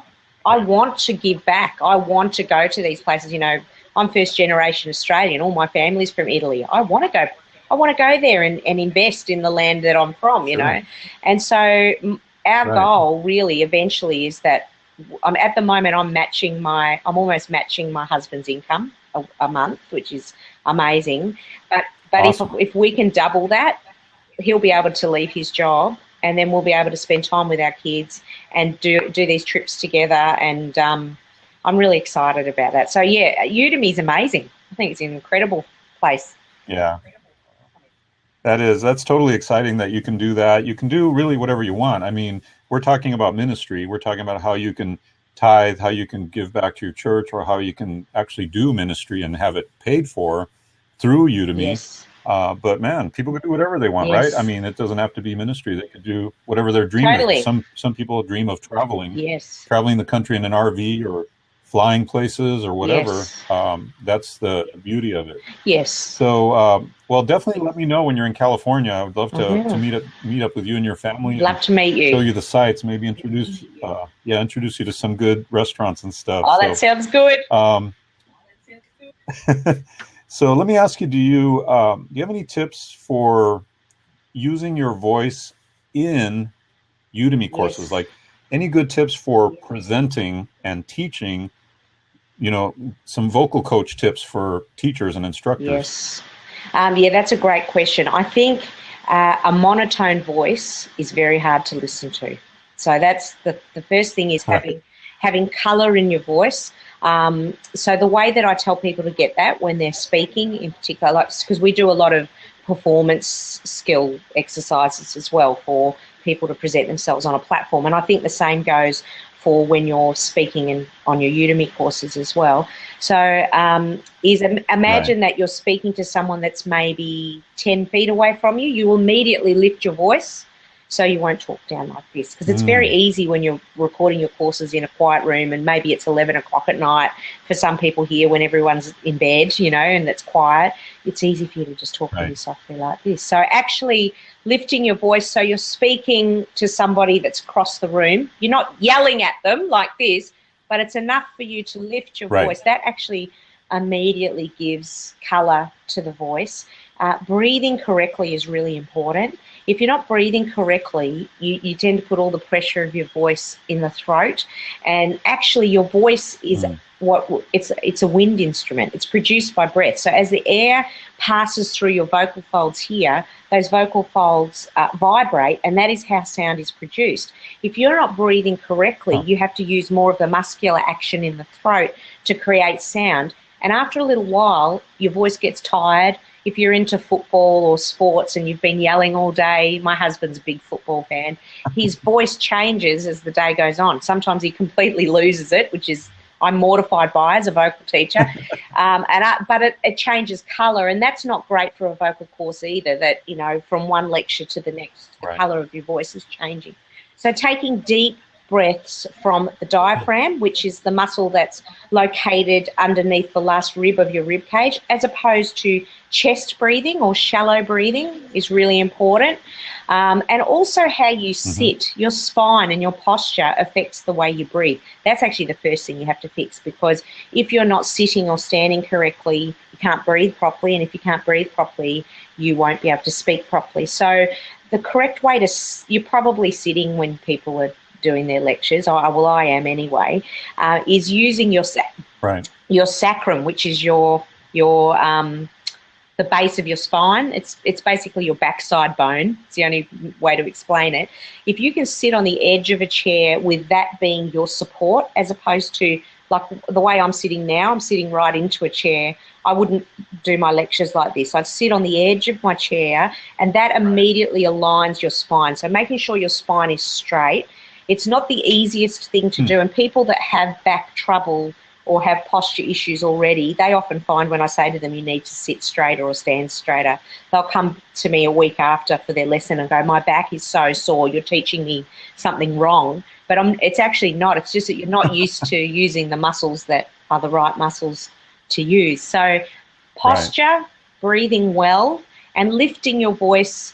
I want to give back. I want to go to these places. You know, I'm first generation Australian. All my family's from Italy. I want to go. I want to go there and invest in the land that I'm from. You Sure. know, and so our Right. goal really eventually is that at the moment I'm almost matching my husband's income a month, which is amazing. But Awesome. if we can double that, he'll be able to leave his job, and then we'll be able to spend time with our kids and do these trips together. And I'm really excited about that. So yeah, Udemy is amazing. I think it's an incredible place. Yeah. That's totally exciting that you can do that. You can do really whatever you want. I mean, we're talking about ministry. We're talking about how you can tithe, how you can give back to your church, or how you can actually do ministry and have it paid for through Udemy. Yes, But man, people can do whatever they want, right? I yes, mean, it doesn't have to be ministry. They could do whatever their dream is. totally. Some people dream of Yes, traveling the country in an RV or flying places or whatever. yes, That's the beauty of it. yes. So, well, definitely let me know when you're in California. I would love I to will. meet up with you and your family and Love to meet show you. you the sights. Maybe introduce you to some good restaurants and stuff. Oh, that sounds good. Um, so let me ask you: do you have any tips for using your voice in Udemy courses? Yes, Like any good tips for presenting and teaching? You know, some vocal coach tips for teachers and instructors. yes. Yeah, that's a great question. I think a monotone voice is very hard to listen to. So that's the first thing is Right. having colour in your voice. So the way that I tell people to get that when they're speaking, in particular, like because we do a lot of performance skill exercises as well for people to present themselves on a platform, and I think the same goes for when you're speaking on your Udemy courses as well. So Right. imagine that you're speaking to someone that's maybe 10 feet away from you. You will immediately lift your voice so you won't talk down like this, because it's very Mm, easy when you're recording your courses in a quiet room, and maybe it's 11 o'clock at night for some people here when everyone's in bed, you know, and it's quiet. It's easy for you to just talk really right. softly like this. So actually lifting your voice, so you're speaking to somebody that's across the room. You're not yelling at them like this, but it's enough for you to lift your Right. voice. That actually immediately gives colour to the voice. Breathing correctly is really important. If you're not breathing correctly, you tend to put all the pressure of your voice in the throat, and actually your voice is Mm, it's a wind instrument. It's produced by breath. So as the air passes through your vocal folds here, those vocal folds vibrate, and that is how sound is produced. If you're not breathing correctly, huh. you have to use more of the muscular action in the throat to create sound. And after a little while, your voice gets tired, if you're into football or sports and you've been yelling all day, my husband's a big football fan, his voice changes as the day goes on. Sometimes he completely loses it, which is I'm mortified by as a vocal teacher, but it changes colour, and that's not great for a vocal course either, that, you know, from one lecture to the next, the colour of your voice is changing. So taking deep breaths from the diaphragm, which is the muscle that's located underneath the last rib of your rib cage, as opposed to chest breathing or shallow breathing, is really important. And also how you sit, your spine and your posture affects the way you breathe. That's actually the first thing you have to fix, because if you're not sitting or standing correctly, you can't breathe properly, and if you can't breathe properly, you won't be able to speak properly. So the correct way to, you're probably sitting when people are doing their lectures, I am anyway, is using your sacrum, which is your the base of your spine. It's basically your backside bone. It's the only way to explain it. If you can sit on the edge of a chair with that being your support, as opposed to like the way I'm sitting now, I'm sitting right into a chair. I wouldn't do my lectures like this. I'd sit on the edge of my chair, and that immediately aligns your spine. So making sure your spine is straight. It's not the easiest thing to do, and people that have back trouble or have posture issues already, they often find when I say to them you need to sit straighter or stand straighter, they'll come to me a week after for their lesson and go, my back is so sore, you're teaching me something wrong. But it's actually not. It's just that you're not used to using the muscles that are the right muscles to use. So posture, breathing well, and lifting your voice.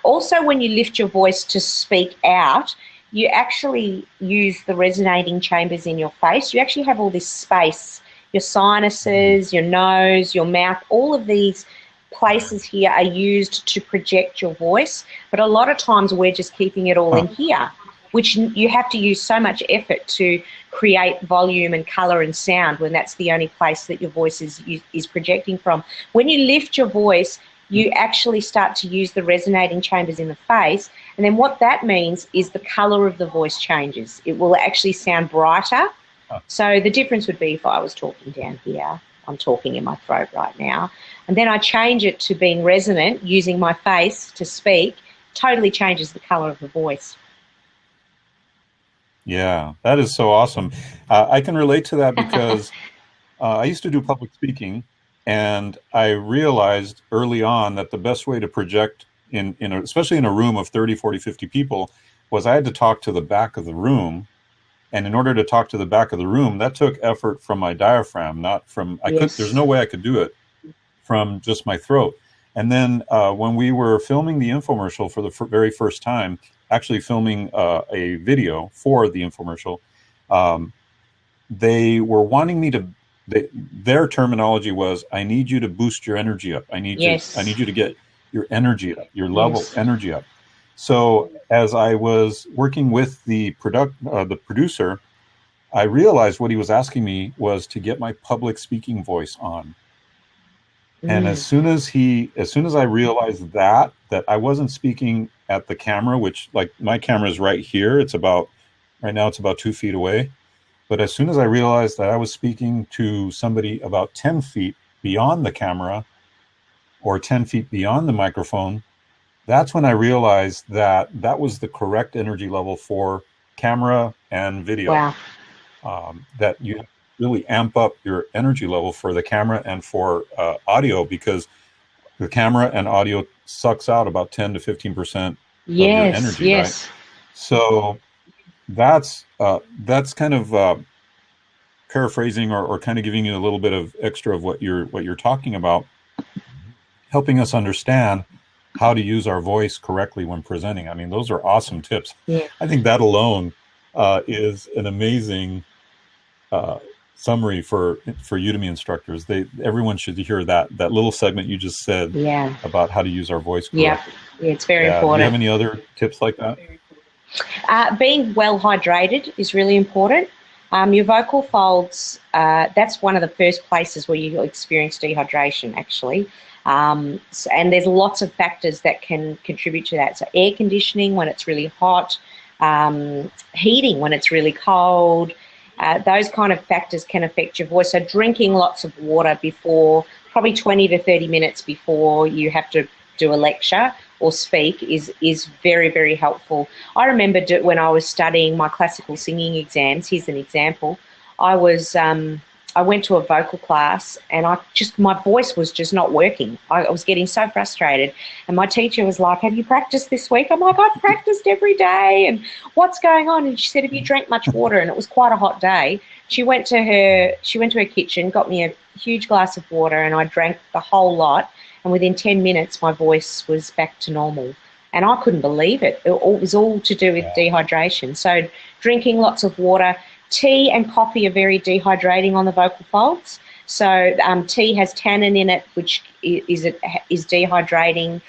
Also, when you lift your voice to speak out, you actually use the resonating chambers in your face. You actually have all this space, your sinuses, your nose, your mouth, all of these places here are used to project your voice. But a lot of times we're just keeping it all in here, which you have to use so much effort to create volume and colour and sound when that's the only place that your voice is projecting from. When you lift your voice, you actually start to use the resonating chambers in the face, and then what that means is the colour of the voice changes. It will actually sound brighter. So the difference would be if I was talking down here, I'm talking in my throat right now, and then I change it to being resonant using my face to speak, totally changes the colour of the voice. Yeah, that is so awesome. I can relate to that because I used to do public speaking, and I realized early on that the best way to project, especially in a room of 30, 40, 50 people, was I had to talk to the back of the room. And in order to talk to the back of the room, that took effort from my diaphragm, not from, there's no way I could do it from just my throat. And then when we were filming the infomercial for the very first time, actually filming a video for the infomercial, they were wanting me to, their terminology was, I need you to boost your energy up. I need you to get your energy up, your level energy up. So as I was working with the producer, I realized what he was asking me was to get my public speaking voice on. And as soon as I realized that I wasn't speaking at the camera, which, like, my camera is right here. Right now it's about 2 feet away. But as soon as I realized that I was speaking to somebody about 10 feet beyond the camera or 10 feet beyond the microphone, that's when I realized that that was the correct energy level for camera and video. Wow. That you really amp up your energy level for the camera and for audio, because the camera and audio sucks out about 10 to 15% of your energy, right? So that's kind of paraphrasing or kind of giving you a little bit of extra of what you're talking about, helping us understand how to use our voice correctly when presenting. I mean, those are awesome tips. Yeah. I think that alone is an amazing summary for Udemy instructors. Everyone should hear that little segment you just said about how to use our voice correctly. Yeah, it's very important. Do you have any other tips like that? Being well hydrated is really important. Your vocal folds, that's one of the first places where you experience dehydration, actually. And there's lots of factors that can contribute to that. So air conditioning when it's really hot, heating when it's really cold, those kind of factors can affect your voice. So drinking lots of water before probably 20 to 30 minutes before you have to do a lecture or speak is very, very helpful. I remember when I was studying my classical singing exams, here's an example. I went to a vocal class and my voice was just not working. I was getting so frustrated. And my teacher was like, have you practiced this week? I'm like, I've practiced every day. And what's going on? And she said, have you drank much water? And it was quite a hot day. She went to her kitchen, got me a huge glass of water, and I drank the whole lot. And within 10 minutes, my voice was back to normal. And I couldn't believe it. It was all to do with dehydration. So drinking lots of water. Tea and coffee are very dehydrating on the vocal folds. So tea has tannin in it, which is dehydrating.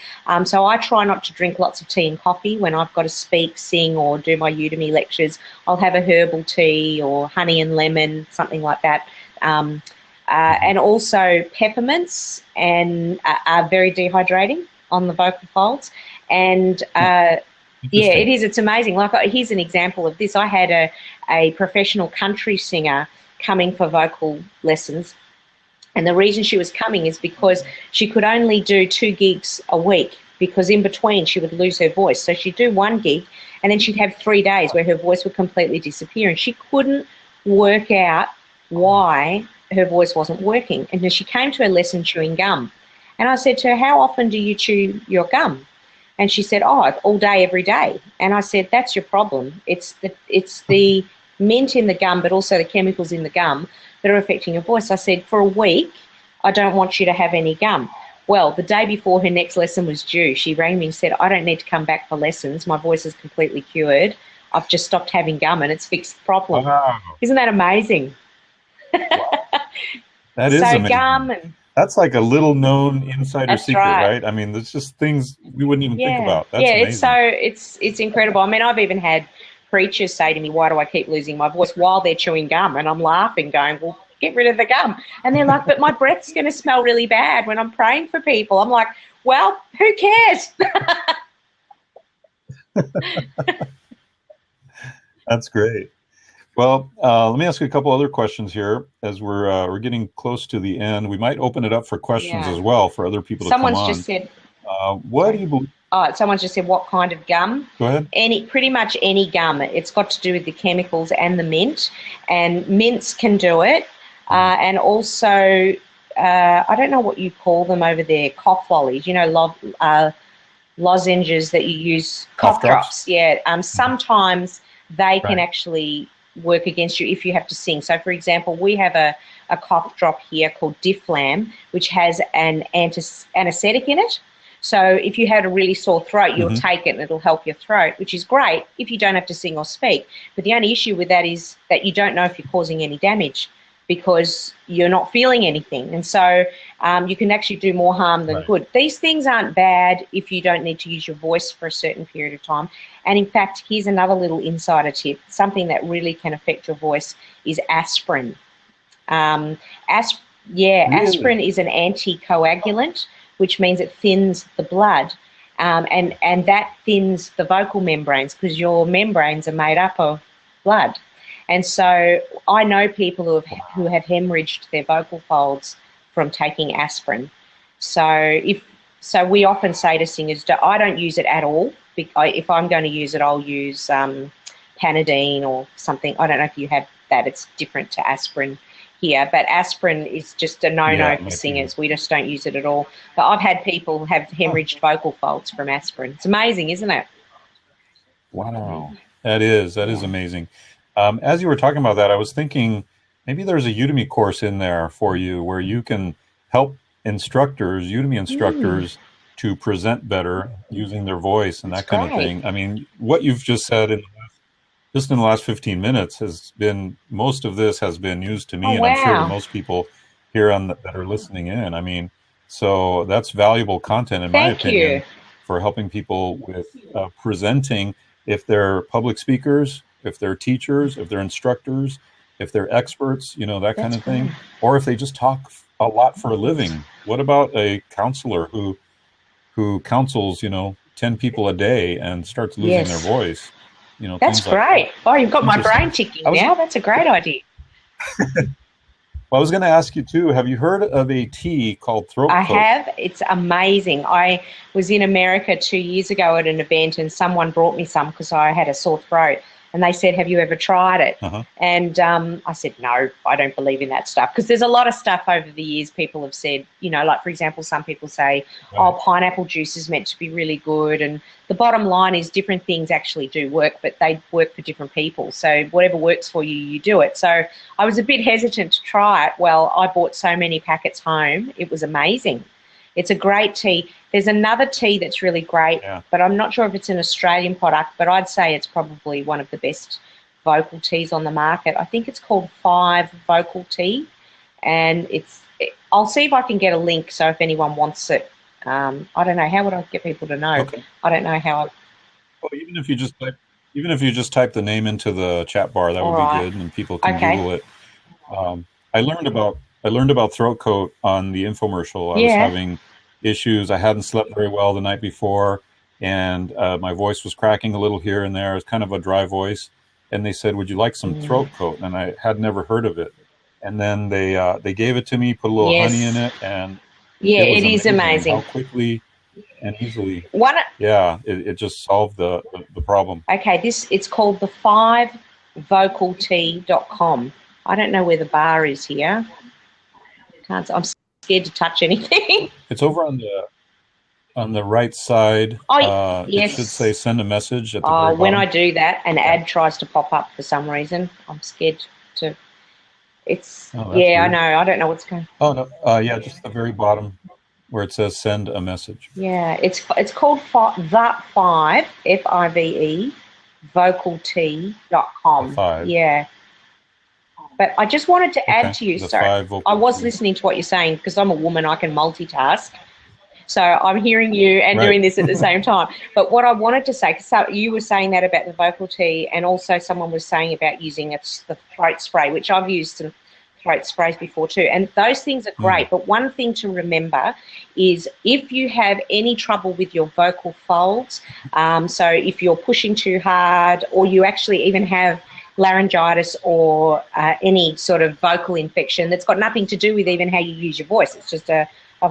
So I try not to drink lots of tea and coffee when I've got to speak, sing, or do my Udemy lectures. I'll have a herbal tea or honey and lemon, something like that. And also peppermints are very dehydrating on the vocal folds. And yeah, it is. It's amazing. Like, here's an example of this. I had a professional country singer coming for vocal lessons. And the reason she was coming is because she could only do 2 gigs a week, because in between she would lose her voice. So she'd do 1 gig and then she'd have 3 days where her voice would completely disappear. And she couldn't work out why her voice wasn't working. And then she came to her lesson chewing gum. And I said to her, how often do you chew your gum? And she said, oh, all day, every day. And I said, that's your problem. It's the mint in the gum, but also the chemicals in the gum that are affecting your voice. I said, for a week, I don't want you to have any gum. Well, the day before her next lesson was due, she rang me and said, I don't need to come back for lessons. My voice is completely cured. I've just stopped having gum and it's fixed the problem. Wow. Isn't that amazing? Wow. That is amazing. Gum and... That's like a little known insider secret, right? I mean, there's just things we wouldn't even think about. That's amazing. It's incredible. I mean, I've even had preachers say to me, why do I keep losing my voice while they're chewing gum? And I'm laughing, going, well, get rid of the gum. And they're like, but my breath's going to smell really bad when I'm praying for people. I'm like, well, who cares? That's great. Well, let me ask you a couple other questions here as we're getting close to the end. We might open it up for questions as well for other people to come on. Someone's just said, what do you believe? Someone's just said, what kind of gum? Go ahead. Pretty much any gum. It's got to do with the chemicals and the mint, and mints can do it. And also, I don't know what you call them over there, cough lollies, lozenges that you use, cough drops. Yeah. Sometimes they can actually work against you if you have to sing. So, for example, we have a cough drop here called Difflam, which has an anesthetic in it. So if you had a really sore throat, you'll take it and it'll help your throat, which is great if you don't have to sing or speak. But the only issue with that is that you don't know if you're causing any damage because you're not feeling anything. And so you can actually do more harm than good. These things aren't bad if you don't need to use your voice for a certain period of time. And in fact, here's another little insider tip. Something that really can affect your voice is aspirin. Aspirin is an anticoagulant, which means it thins the blood. And that thins the vocal membranes because your membranes are made up of blood. And so I know people who have hemorrhaged their vocal folds from taking aspirin. So we often say to singers, I don't use it at all. If I'm going to use it, I'll use Panadine or something. I don't know if you have that. It's different to aspirin here. But aspirin is just a no-no for singers. We just don't use it at all. But I've had people have hemorrhaged vocal folds from aspirin. It's amazing, isn't it? Wow. That is amazing. As you were talking about that, I was thinking maybe there's a Udemy course in there for you where you can help Udemy instructors to present better using their voice and that kind of thing. I mean, what you've just said in the last 15 minutes most of this has been used to me, and I'm sure to most people here that are listening in. I mean, so that's valuable content in my opinion for helping people with presenting, if they're public speakers, if they're teachers, if they're instructors, if they're experts, that kind of thing, or if they just talk a lot for a living. What about a counselor who counsels, 10 people a day and starts losing their voice? That's great. Oh, you've got my brain ticking now. That's a great idea. Well, I was going to ask you too. Have you heard of a tea called throat I coat? have. It's amazing. I was in America 2 years ago at an event, and someone brought me some because I had a sore throat. And they said, "Have you ever tried it?" Uh-huh. And I said, "No, I don't believe in that stuff." Because there's a lot of stuff over the years people have said, like, for example, some people say, "Oh, Right. pineapple juice is meant to be really good." And the bottom line is different things actually do work, but they work for different people. So whatever works for you, you do it. So I was a bit hesitant to try it. Well, I bought so many packets home. It was amazing. It's a great tea. There's another tea that's really great, Yeah. but I'm not sure if it's an Australian product, but I'd say it's probably one of the best vocal teas on the market. I think it's called Five Vocal Tea, and I'll see if I can get a link so if anyone wants it. I don't know. How would I get people to know? Okay. I don't know how. Well, even if you just type the name into the chat bar, that All would be right. good, and people can Okay. Google it. Um, I learned about throat coat on the infomercial. I was Yeah. having issues. I hadn't slept very well the night before, and my voice was cracking a little here and there. It was kind of a dry voice, and they said, "Would you like some throat coat?" And I had never heard of it. And then they gave it to me, put a little honey in Yes. it, and Yeah, it was it is amazing how amazing. quickly and easily, One. yeah, it just solved the problem. Okay, it's called the 5vocaltea.com. I don't know where the bar is here. I'm scared to touch anything. It's over on the right side. Oh, It should say yes. send a message at the very When I bottom. do that, an Yeah. ad tries to pop up for some reason. I'm scared to. Oh, that's Yeah, I weird. know. I don't know what's going. Oh no, yeah, just the very bottom where it says send a message. Yeah, it's called the five FIVE The vocaltea.com. five. Yeah. But I just wanted to add Okay. to you, The sorry. five I vocal was T. listening to what you're saying because I'm a woman, I can multitask. So I'm hearing you and Right. doing this at the same time. But what I wanted to say, because you were saying that about the vocal tea, and also someone was saying about using the throat spray, which I've used some throat sprays before too. And those things are Mm. great. But one thing to remember is if you have any trouble with your vocal folds, so if you're pushing too hard, or you actually even have laryngitis or any sort of vocal infection that's got nothing to do with even how you use your voice, it's just a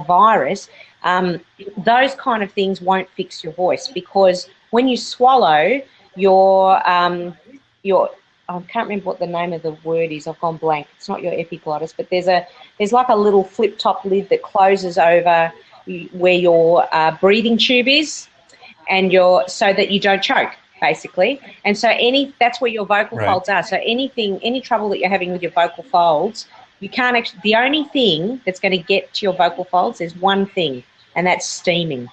virus, those kind of things won't fix your voice, because when you swallow, your I can't remember what the name of the word is. I've gone blank. It's not your epiglottis, but there's like a little flip top lid that closes over where your breathing tube is, and so that you don't choke, basically. And so that's where your vocal Right. folds are. So any trouble that you're having with your vocal folds, you can't actually. The only thing that's going to get to your vocal folds is one thing, and that's steaming.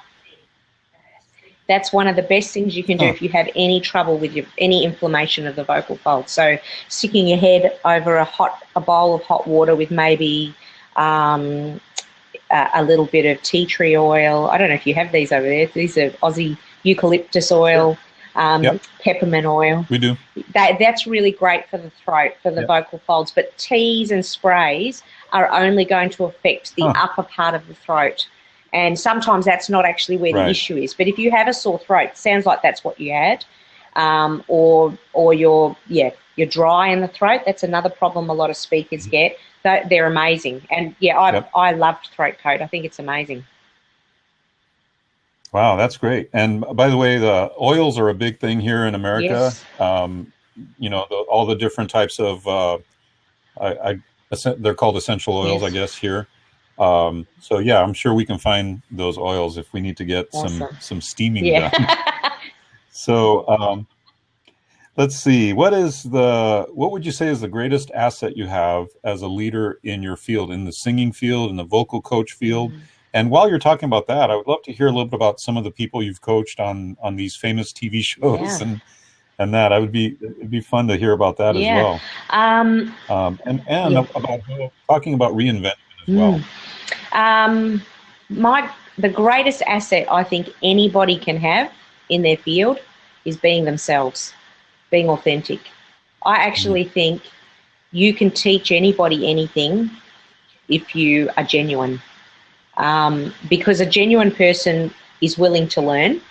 That's one of the best things you can do Huh. if you have any trouble with any inflammation of the vocal folds. So sticking your head over a bowl of hot water with maybe a little bit of tea tree oil. I don't know if you have these over there. These are Aussie eucalyptus oil, Sure. Yep. peppermint oil. We do. That's really great for the throat, for the Yep. vocal folds. But teas and sprays are only going to affect the upper part of the throat. And sometimes that's not actually where the issue is. But if you have a sore throat, sounds like that's what you had, or you're dry in the throat. That's another problem a lot of speakers get. They're amazing. And I loved throat coat. I think it's amazing. Wow, that's great. And by the way, the oils are a big thing here in America. Yes. All the different types of they're called essential oils, Yes. I guess, here. So yeah, I'm sure we can find those oils if we need to get Awesome. some steaming done. So let's see. What would you say is the greatest asset you have as a leader in your field, in the singing field, in the vocal coach field? And while you're talking about that, I would love to hear a little bit about some of the people you've coached on these famous TV shows and that. It'd be fun to hear about that as well. About talking about reinvention as well. The greatest asset I think anybody can have in their field is being themselves, being authentic. I actually think you can teach anybody anything if you are genuine, because a genuine person is willing to learn.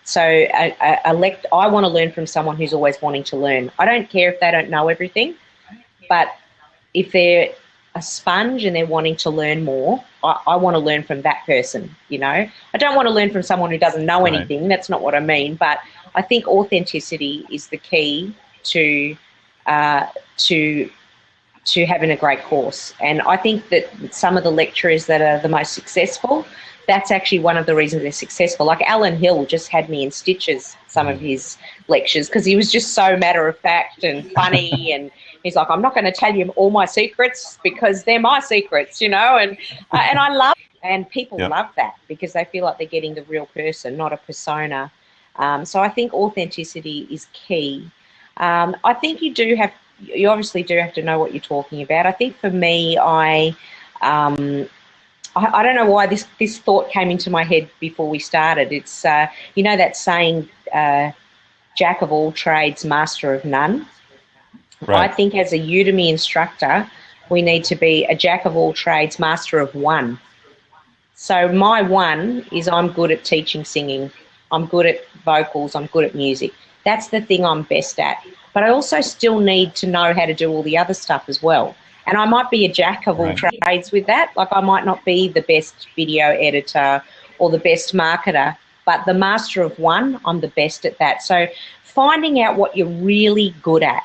So I want to learn from someone who's always wanting to learn. I don't care if they don't know everything, but if they're a sponge and they're wanting to learn more, I want to learn from that person, you know. I don't want to learn from someone who doesn't know Right. anything. That's not what I mean. But I think authenticity is the key to uh, to to having a great course. And I think that some of the lecturers that are the most successful, that's actually one of the reasons they're successful. Like Alan Hill just had me in stitches, some of his lectures, because he was just so matter of fact and funny. And he's like, I'm not going to tell you all my secrets because they're my secrets, you know. And I love it. And people Yep. love that because they feel like they're getting the real person, not a persona. So I think authenticity is key. I think you obviously do have to know what you're talking about. I think for me, I don't know why this thought came into my head before we started. It's you know that saying, "Jack of all trades, master of none." I Right. think as a Udemy instructor, we need to be a jack of all trades, master of one. So my one is I'm good at teaching singing. I'm good at vocals. I'm good at music. That's the thing I'm best at. But I also still need to know how to do all the other stuff as well. And I might be a jack of all Right. trades with that. Like I might not be the best video editor or the best marketer, but the master of one, I'm the best at that. So finding out what you're really good at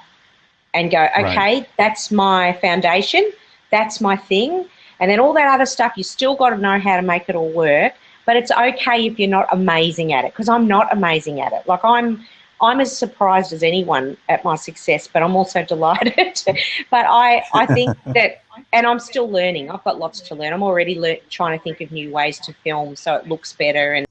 and go, Right. okay, that's my foundation, that's my thing. And then all that other stuff, you still got to know how to make it all work. But it's okay if you're not amazing at it, because I'm not amazing at it. Like I'm as surprised as anyone at my success, but I'm also delighted. But I think that, and I'm still learning. I've got lots to learn. I'm already trying to think of new ways to film so it looks better, and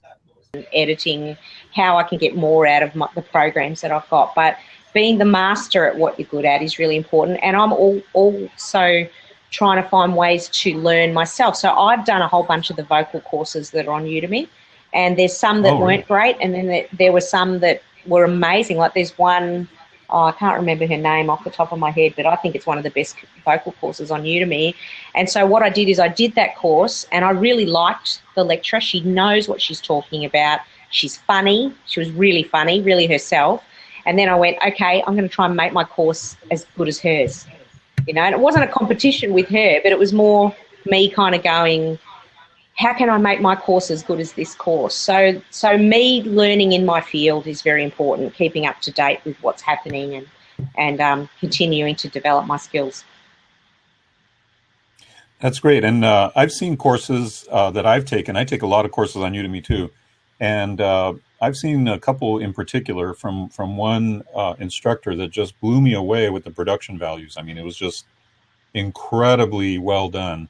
editing, how I can get more out of the programs that I've got. But being the master at what you're good at is really important. And I'm also trying to find ways to learn myself. So I've done a whole bunch of the vocal courses that are on Udemy, and there's some that Oh, really? weren't great, and then there were some that were amazing. Like there's one, I can't remember her name off the top of my head, but I think it's one of the best vocal courses on Udemy. And so what I did is I did that course, and I really liked the lecturer. She knows what she's talking about. She's funny. She was really funny, really herself. And then I went, okay, I'm going to try and make my course as good as hers. You know, and it wasn't a competition with her, but it was more me kind of going, how can I make my course as good as this course? So me learning in my field is very important, keeping up to date with what's happening and continuing to develop my skills. That's great. And I've seen courses that I've taken. I take a lot of courses on Udemy too. And I've seen a couple in particular from one instructor that just blew me away with the production values. I mean, it was just incredibly well done.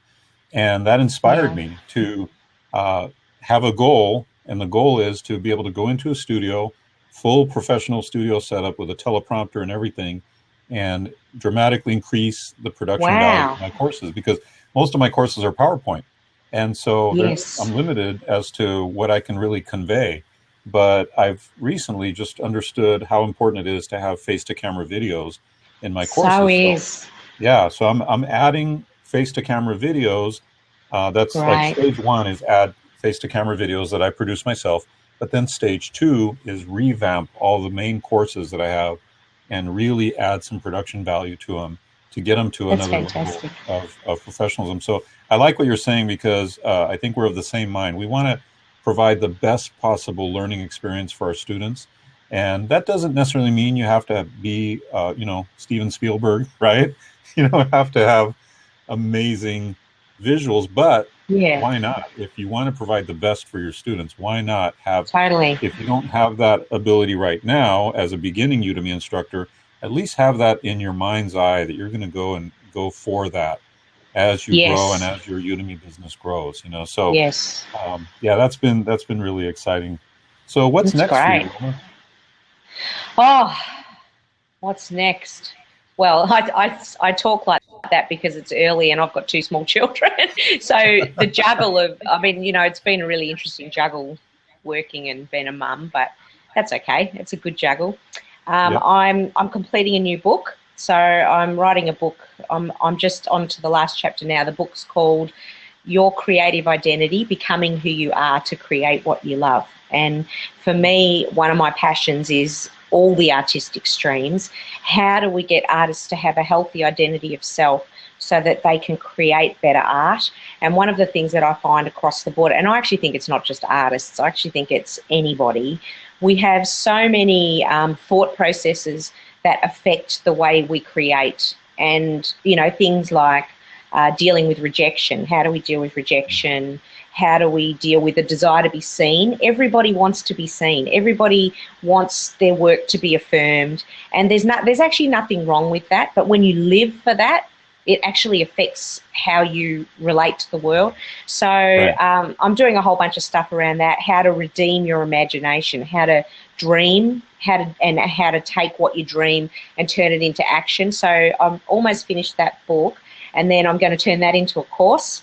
And that inspired Yeah. me to have a goal. And the goal is to be able to go into a studio, full professional studio setup with a teleprompter and everything, and dramatically increase the production value of Wow. my courses, because most of my courses are PowerPoint. And so Yes. I'm limited as to what I can really convey. But I've recently just understood how important it is to have face-to-camera videos in my So courses. So is. yeah, so I'm adding face-to-camera videos. That's like Great. stage one is add face-to-camera videos that I produce myself. But then stage two is revamp all the main courses that I have and really add some production value to them to get them to That's another level fantastic. of professionalism. So I like what you're saying, because I think we're of the same mind. We want to provide the best possible learning experience for our students. And that doesn't necessarily mean you have to be, Steven Spielberg, right? You don't have to have amazing visuals, but Yeah, why not? If you want to provide the best for your students, why not have, totally. if you don't have that ability right now as a beginning Udemy instructor, at least have that in your mind's eye that you're going to go for that as you grow and Yes. as your Udemy business grows, So, Yes. yeah, that's been really exciting. So what's That's next for great. you, Roma? Oh, what's next? Well, I talk like that because it's early and I've got two small children. So the juggle of, I mean, it's been a really interesting juggle working and being a mum, but that's okay. It's a good juggle. Yep. I'm completing a new book. So I'm writing a book. I'm just on to the last chapter now. The book's called Your Creative Identity, Becoming Who You Are to Create What You Love. And for me, one of my passions is all the artistic streams. How do we get artists to have a healthy identity of self so that they can create better art. And one of the things that I find across the board, and I actually think it's not just artists, I actually think it's anybody, we have so many thought processes that affect the way we create. And, you know, things like dealing with rejection. How do we deal with rejection? How do we deal with the desire to be seen? Everybody wants to be seen. Everybody wants their work to be affirmed. And there's actually nothing wrong with that. But when you live for that, it actually affects how you relate to the world. So right. I'm doing a whole bunch of stuff around that, how to redeem your imagination, how to dream, how to take what you dream and turn it into action. So I'm almost finished that book, and then I'm going to turn that into a course,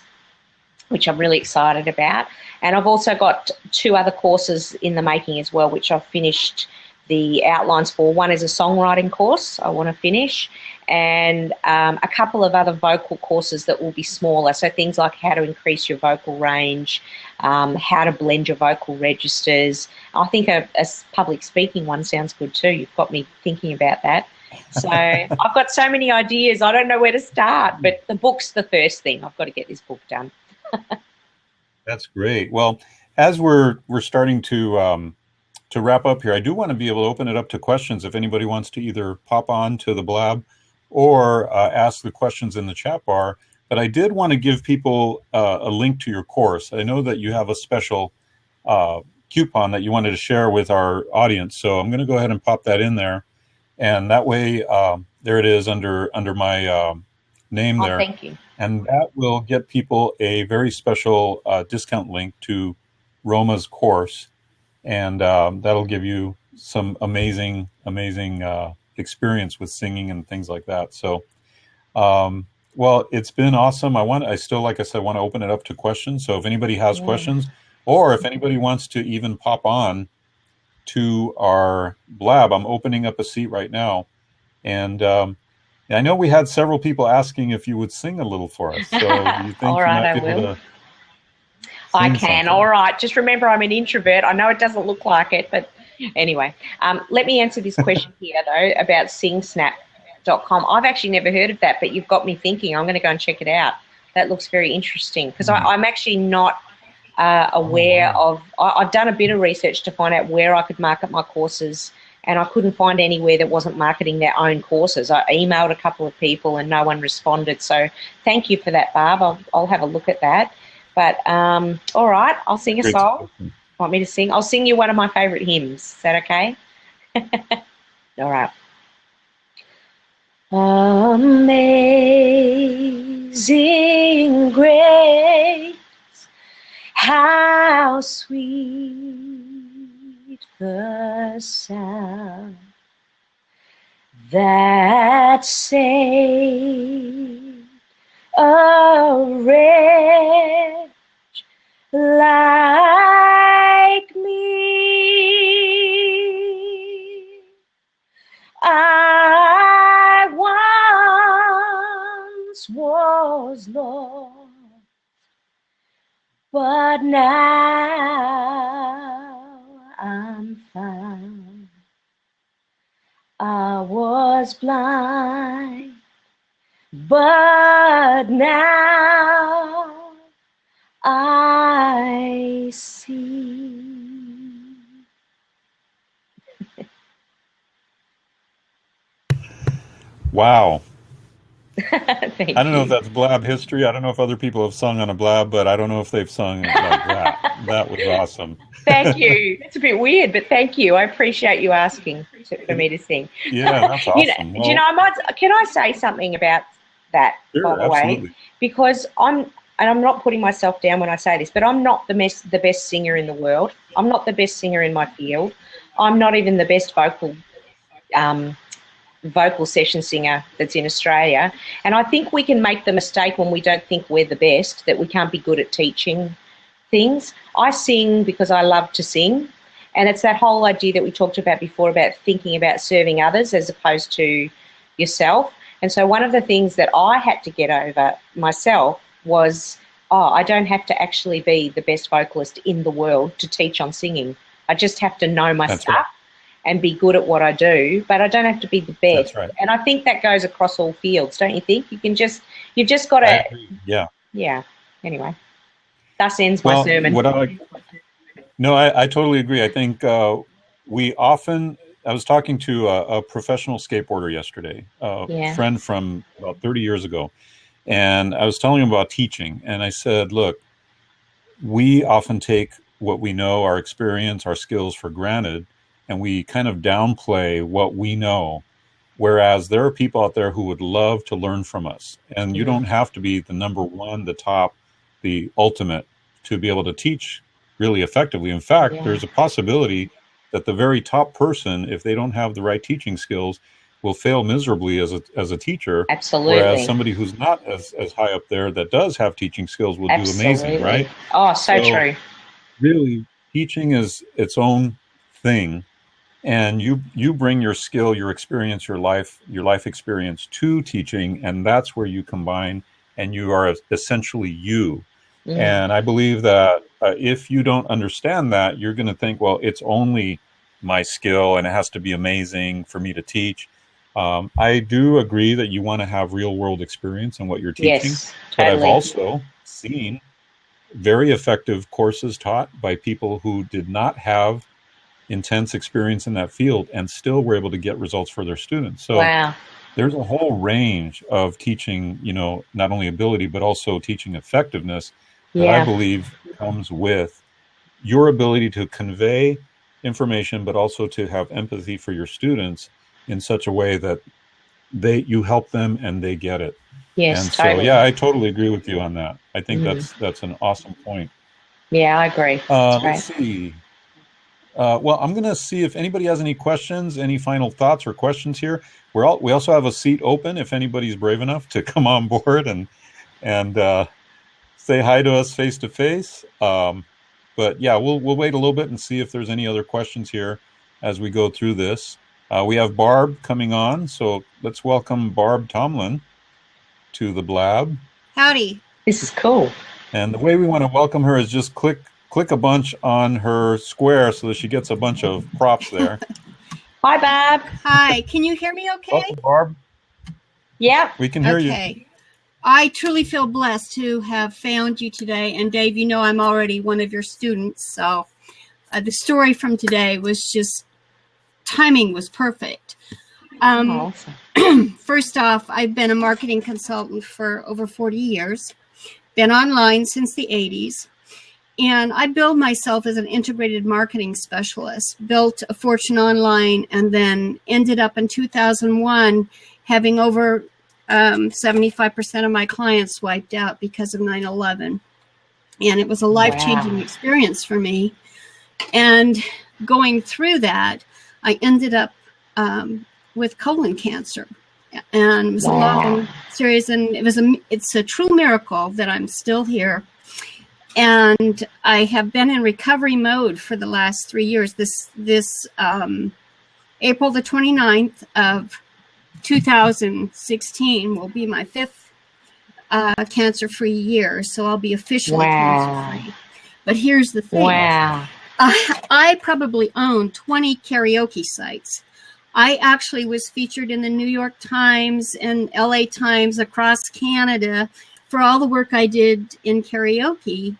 which I'm really excited about. And I've also got 2 other courses in the making as well, which I've finished the outlines for. One is a songwriting course I want to finish, and a couple of other vocal courses that will be smaller. So things like how to increase your vocal range, how to blend your vocal registers. I think a public speaking one sounds good too. You've got me thinking about that. So I've got so many ideas. I don't know where to start, but the book's the first thing. I've got to get this book done. That's great. Well, as we're starting to wrap up here, I do want to be able to open it up to questions if anybody wants to either pop on to the blab or ask the questions in the chat bar. But I did want to give people a link to your course. I know that you have a special coupon that you wanted to share with our audience, so I'm going to go ahead and pop that in there, and that way, there it is under my name there. Thank you. And that will get people a very special discount link to Roma's course. And that'll give you some amazing experience with singing and things like that. So, well, it's been awesome. I still, like I said, want to open it up to questions. So if anybody has questions, or if anybody wants to even pop on to our blab, I'm opening up a seat right now. And I know we had several people asking if you would sing a little for us. So you think all right, you might be able to I can. Something. All right. Just remember, I'm an introvert. I know it doesn't look like it, but anyway, let me answer this question here, though, about singsnap.com. I've actually never heard of that, but you've got me thinking. I'm going to go and check it out. That looks very interesting, because I'm actually not aware of. I've done a bit of research to find out where I could market my courses, and I couldn't find anywhere that wasn't marketing their own courses. I emailed a couple of people and no one responded. So thank you for that, Barb. I'll have a look at that. But all right, I'll sing a song. Want me to sing? I'll sing you one of my favourite hymns. Is that okay? All right. Amazing grace, how sweet the sound that saved a wretch like me. I once was lost, but now I'm found. I was blind, but now I see. Wow. Thank I don't know you. if that's blab history. I don't know if other people have sung on a blab, but I don't know if they've sung like that. That was awesome. Thank you. It's a bit weird, but thank you. I appreciate you asking for me to sing. Yeah, that's awesome. Can I say something about that, sure, by the absolutely. way? Because I'm not putting myself down when I say this, but I'm not the best singer in the world. I'm not the best singer in my field. I'm not even the best vocal session singer that's in Australia. And I think we can make the mistake when we don't think we're the best, that we can't be good at teaching things. I sing because I love to sing. And it's that whole idea that we talked about before about thinking about serving others as opposed to yourself. And so one of the things that I had to get over myself was, I don't have to actually be the best vocalist in the world to teach on singing. I just have to know my stuff. Right. And be good at what I do, but I don't have to be the best. That's right. And I think that goes across all fields, don't you think? You can just You've just got I to, agree. Yeah. yeah. Anyway, thus ends my Well, sermon. what I like, no, I totally agree. I think we often, I was talking to a professional skateboarder yesterday, a Yeah. friend from about 30 years ago, and I was telling him about teaching. And I said, look, we often take what we know, our experience, our skills for granted, and we kind of downplay what we know. Whereas there are people out there who would love to learn from us. And you don't have to be the number one, the top, the ultimate to be able to teach really effectively. In fact, Yeah. there's a possibility that the very top person, if they don't have the right teaching skills, will fail miserably as a teacher. Whereas Absolutely. somebody who's not as high up there that does have teaching skills will do amazing, Absolutely. right? Oh, so So true. really, teaching is its own thing, and you bring your skill, your experience, your life experience to teaching, and that's where you combine, and you are essentially you. Mm. And I believe that if you don't understand that, you're going to think, well, it's only my skill and it has to be amazing for me to teach. I do agree that you want to have real world experience in what you're teaching, Yes, but I've totally. also seen very effective courses taught by people who did not have intense experience in that field and still were able to get results for their students. So Wow. there's a whole range of teaching, not only ability, but also teaching effectiveness that I Yeah. believe comes with your ability to convey information, but also to have empathy for your students in such a way that you help them and they get it. Yes, And so, totally. yeah, I totally agree with you on that. I think Mm. that's an awesome point. Yeah, I agree. That's Let's great. see. Well, I'm going to see if anybody has any questions, any final thoughts or questions here. We also have a seat open if anybody's brave enough to come on board and say hi to us face to face. But yeah, we'll wait a little bit and see if there's any other questions here as we go through this. We have Barb coming on, so let's welcome Barb Tomlin to the Blab. Howdy. This is cool. And the way we want to welcome her is just click a bunch on her square so that she gets a bunch of props there. Hi, Barb. Hi. Can you hear me okay? Welcome, Barb. Yep. We can hear you. Okay. I truly feel blessed to have found you today. And Dave, you know I'm already one of your students. So the story from today was just, timing was perfect. Awesome. First off, I've been a marketing consultant for over 40 years, been online since the 80s. And I billed myself as an integrated marketing specialist, built a fortune online, and then ended up in 2001 having over 75% of my clients wiped out because of 9/11. And it was a life-changing experience for me. And going through that, I ended up with colon cancer. And it was a long series, and it's a true miracle that I'm still here. And I have been in recovery mode for the last 3 years. This April the 29th of 2016 will be my 5th cancer-free year. So I'll be officially cancer-free. But here's the thing. Wow. I probably own 20 karaoke sites. I actually was featured in the New York Times and LA Times across Canada for all the work I did in karaoke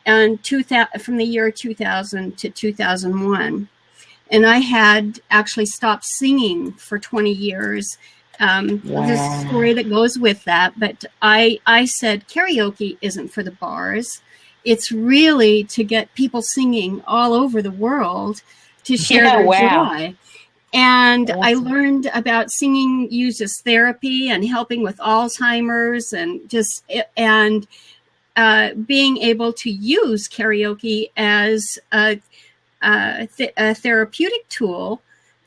and from the year 2000 to 2001. And I had actually stopped singing for 20 years. There's a story that goes with that. But I said karaoke isn't for the bars. It's really to get people singing all over the world to share their joy. And I learned about singing used as therapy and helping with Alzheimer's and being able to use karaoke as a therapeutic tool,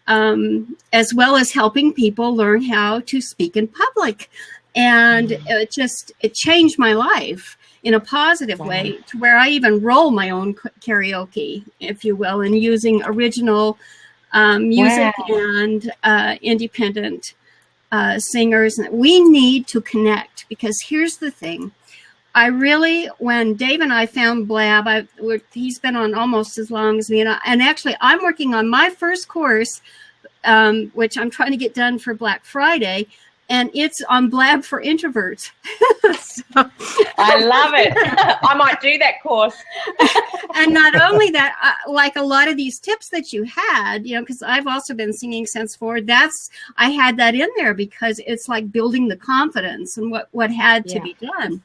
as well as helping people learn how to speak in public. And it changed my life in a positive way to where I even roll my own karaoke, if you will, and using original music and independent singers. We need to connect, because here's the thing. When Dave and I found Blab, he's been on almost as long as me, and actually I'm working on my first course, which I'm trying to get done for Black Friday, and it's on Blab for Introverts. So, I love it. I might do that course. and not only that, like a lot of these tips that you had, because I've also been singing since forward. I had that in there because it's like building the confidence and what had to be done.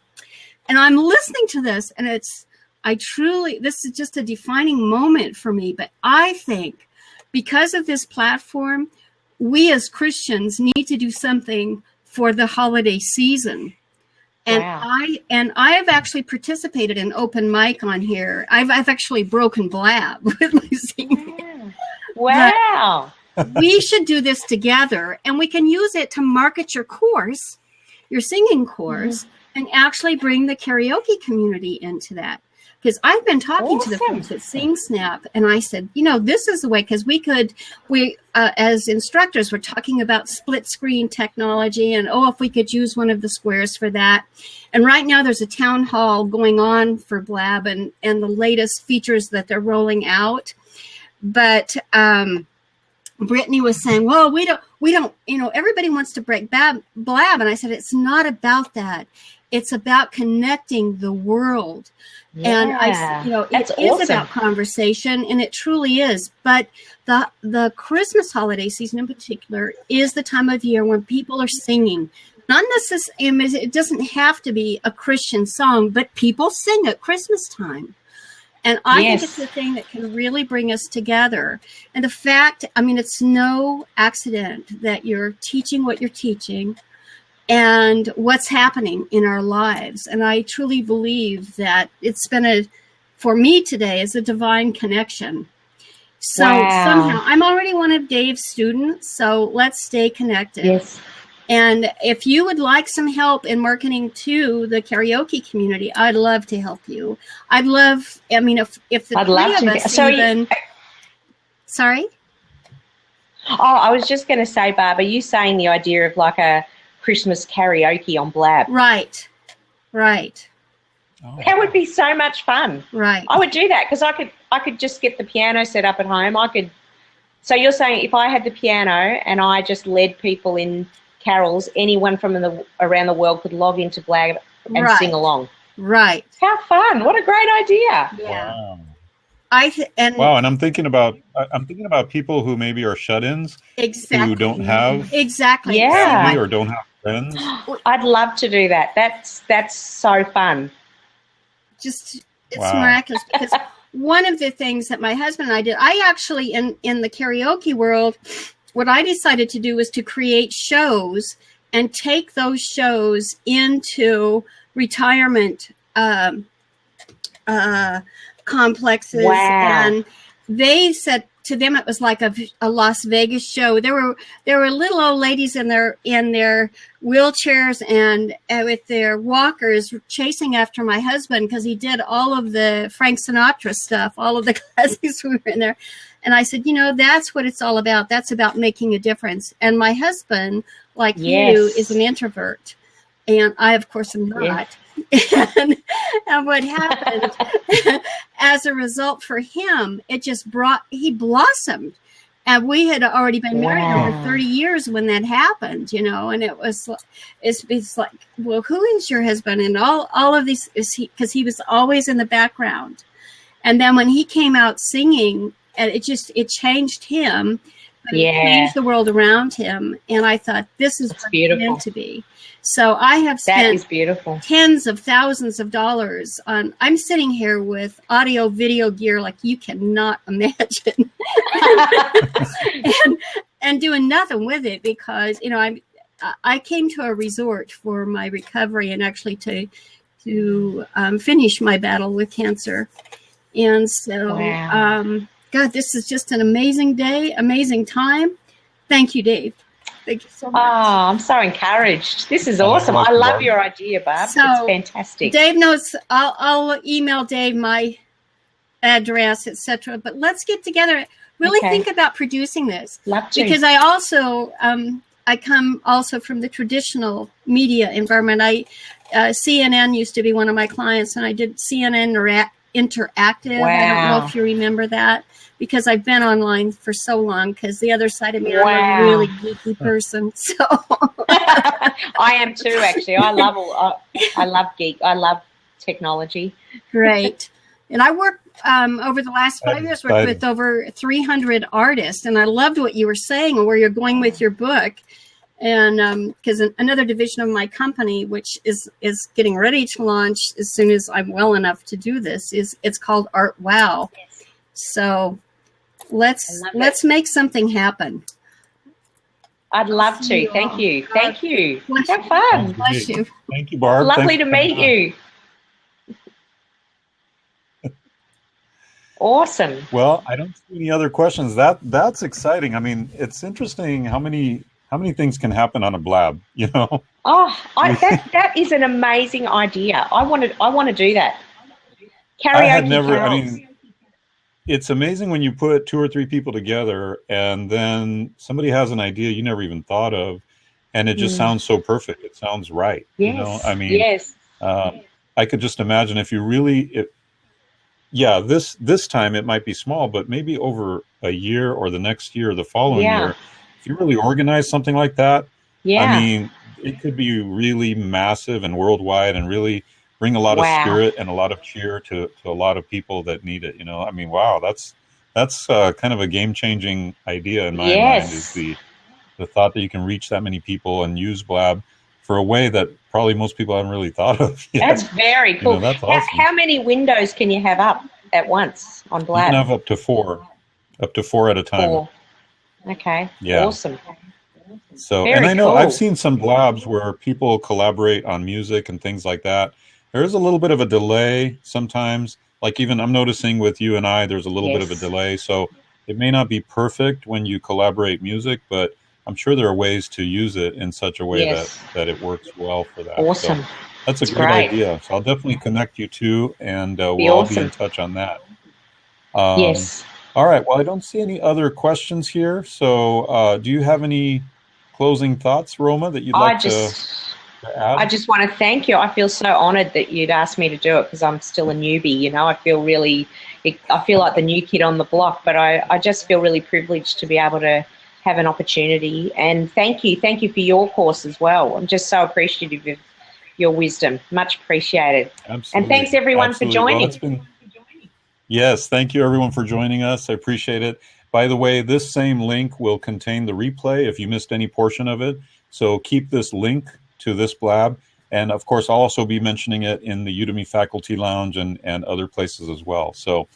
And I'm listening to this, and this is just a defining moment for me. But I think because of this platform, we as Christians need to do something for the holiday season. And I have actually participated in open mic on here. I've actually broken Blab with my singing. Wow. We should do this together, and we can use it to market your course, your singing course, and actually bring the karaoke community into that. Because I've been talking to the folks at SingSnap, and I said, this is the way, because we as instructors, we're talking about split screen technology, and if we could use one of the squares for that. And right now there's a town hall going on for Blab and the latest features that they're rolling out. But Brittany was saying, well, we don't, everybody wants to break Blab. And I said, it's not about that. It's about connecting the world. And it is about conversation, and it truly is. But the Christmas holiday season in particular is the time of year when people are singing. Not necessarily, it doesn't have to be a Christian song, but people sing at Christmas time. And I think it's the thing that can really bring us together. And the fact, it's no accident that you're teaching what you're teaching and what's happening in our lives. And I truly believe that it's been for me today, is a divine connection. So somehow, I'm already one of Dave's students, so let's stay connected. Yes. And if you would like some help in marketing to the karaoke community, I'd love to help you. If the three of us even... Sorry? Oh, I was just going to say, Barb, are you saying the idea of like a Christmas karaoke on Blab? Right. Oh. That would be so much fun. Right. I would do that because I could just get the piano set up at home. So you're saying if I had the piano and I just led people in carols, anyone from around the world could log into Blab and sing along. Right. How fun. What a great idea. Yeah. Wow. And I'm thinking about people who maybe are shut-ins, who don't have family or don't have friends. I'd love to do that. That's so fun. It's miraculous, because one of the things that my husband and I did, I actually in the karaoke world, what I decided to do was to create shows and take those shows into retirement complexes. And they said to them it was like a Las Vegas show. There were little old ladies in their wheelchairs and with their walkers chasing after my husband because he did all of the Frank Sinatra stuff, all of the classics we were in there. And I said, that's what it's all about. That's about making a difference. And my husband, like you, is an introvert. And I, of course, am not. And what happened as a result for him, he blossomed. And we had already been married over 30 years when that happened, and it's like, well, who is your husband? And all of these, because he was always in the background. And then when he came out singing, it changed him. But it changed the world around him. And I thought, this is what it's meant to be. So I have spent tens of thousands of dollars on, I'm sitting here with audio video gear like you cannot imagine and doing nothing with it because, I came to a resort for my recovery and actually to finish my battle with cancer. And so, God, this is just an amazing day, amazing time. Thank you, Dave. Thank you so much. Oh, I'm so encouraged. This is awesome. I love your idea, Barb. It's fantastic. Dave knows. I'll email Dave my address, etc. But let's get together. Really think about producing this. Love to. Because I also I come also from the traditional media environment. CNN used to be one of my clients, and I did CNN Interactive. I don't know if you remember that. because I've been online for so long, because the other side of me, I'm Wow. a really geeky person. So I am too, actually. I love technology. great. And I worked over the last 5 years, worked with over 300 artists, and I loved what you were saying and where you're going with your book. And because another division of my company, which is getting ready to launch as soon as I'm well enough to do this, it's called Art Wow. Yes. So let's make something happen. I'd love to. Thank you. Thank you. Have fun. Bless you. Thank you, Barb. Lovely to meet you. Awesome. Well, I don't see any other questions. That's exciting. I mean, it's interesting how many things can happen on a blab, you know? Oh, that is an amazing idea. I want to do that. Karaoke. I had never, counts. I mean, it's amazing when you put 2 or 3 people together and then somebody has an idea you never even thought of, and it just sounds so perfect. It sounds right. Yes. You know, I mean, yes. I could just imagine if you really, this time it might be small, but maybe over a year or the next year or the following year, if you really organize something like that, I mean, it could be really massive and worldwide and really bring a lot of spirit and a lot of cheer to a lot of people that need it. You know, I mean, wow, that's kind of a game-changing idea in my mind, is the thought that you can reach that many people and use Blab for a way that probably most people haven't really thought of yet. That's very cool. You know, that's awesome. How many windows can you have up at once on Blab? You can have up to 4 at a time. 4. Okay. Yeah. Awesome. So, very and I know cool. I've seen some Blabs where people collaborate on music and things like that. There's a little bit of a delay sometimes. Like even I'm noticing with you and I, there's a little bit of a delay. So it may not be perfect when you collaborate music, but I'm sure there are ways to use it in such a way that it works well for that. Awesome. So that's a great idea. So I'll definitely connect you two, and we'll all be in touch on that. Yes. All right. Well, I don't see any other questions here. So do you have any closing thoughts, Roma, that you'd like to add? I just want to thank you. I feel so honored that you'd asked me to do it, because I'm still a newbie. You know, I feel like the new kid on the block, but I just feel really privileged to be able to have an opportunity. And thank you for your course as well. I'm just so appreciative of your wisdom. Much appreciated. Absolutely. And thanks everyone for joining. Well, yes, thank you everyone for joining us. I appreciate it. By the way, this same link will contain the replay if you missed any portion of it. So keep this link to this Blab. And of course, I'll also be mentioning it in the Udemy Faculty Lounge and other places as well. So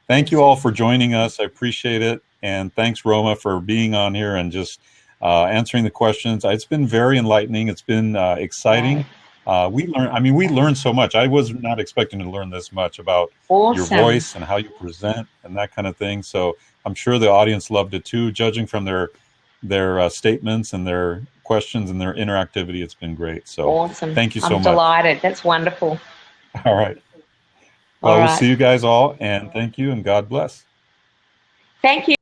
thank you all for joining us. I appreciate it. And thanks, Roma, for being on here and just answering the questions. It's been very enlightening. It's been exciting. We learned so much. I was not expecting to learn this much about your voice and how you present and that kind of thing. So I'm sure the audience loved it too, judging from their statements and their questions and their interactivity. It's been great. So awesome. Thank you so much. I'm delighted. That's wonderful. All right. Well, we'll see you guys all, and thank you, and God bless. Thank you.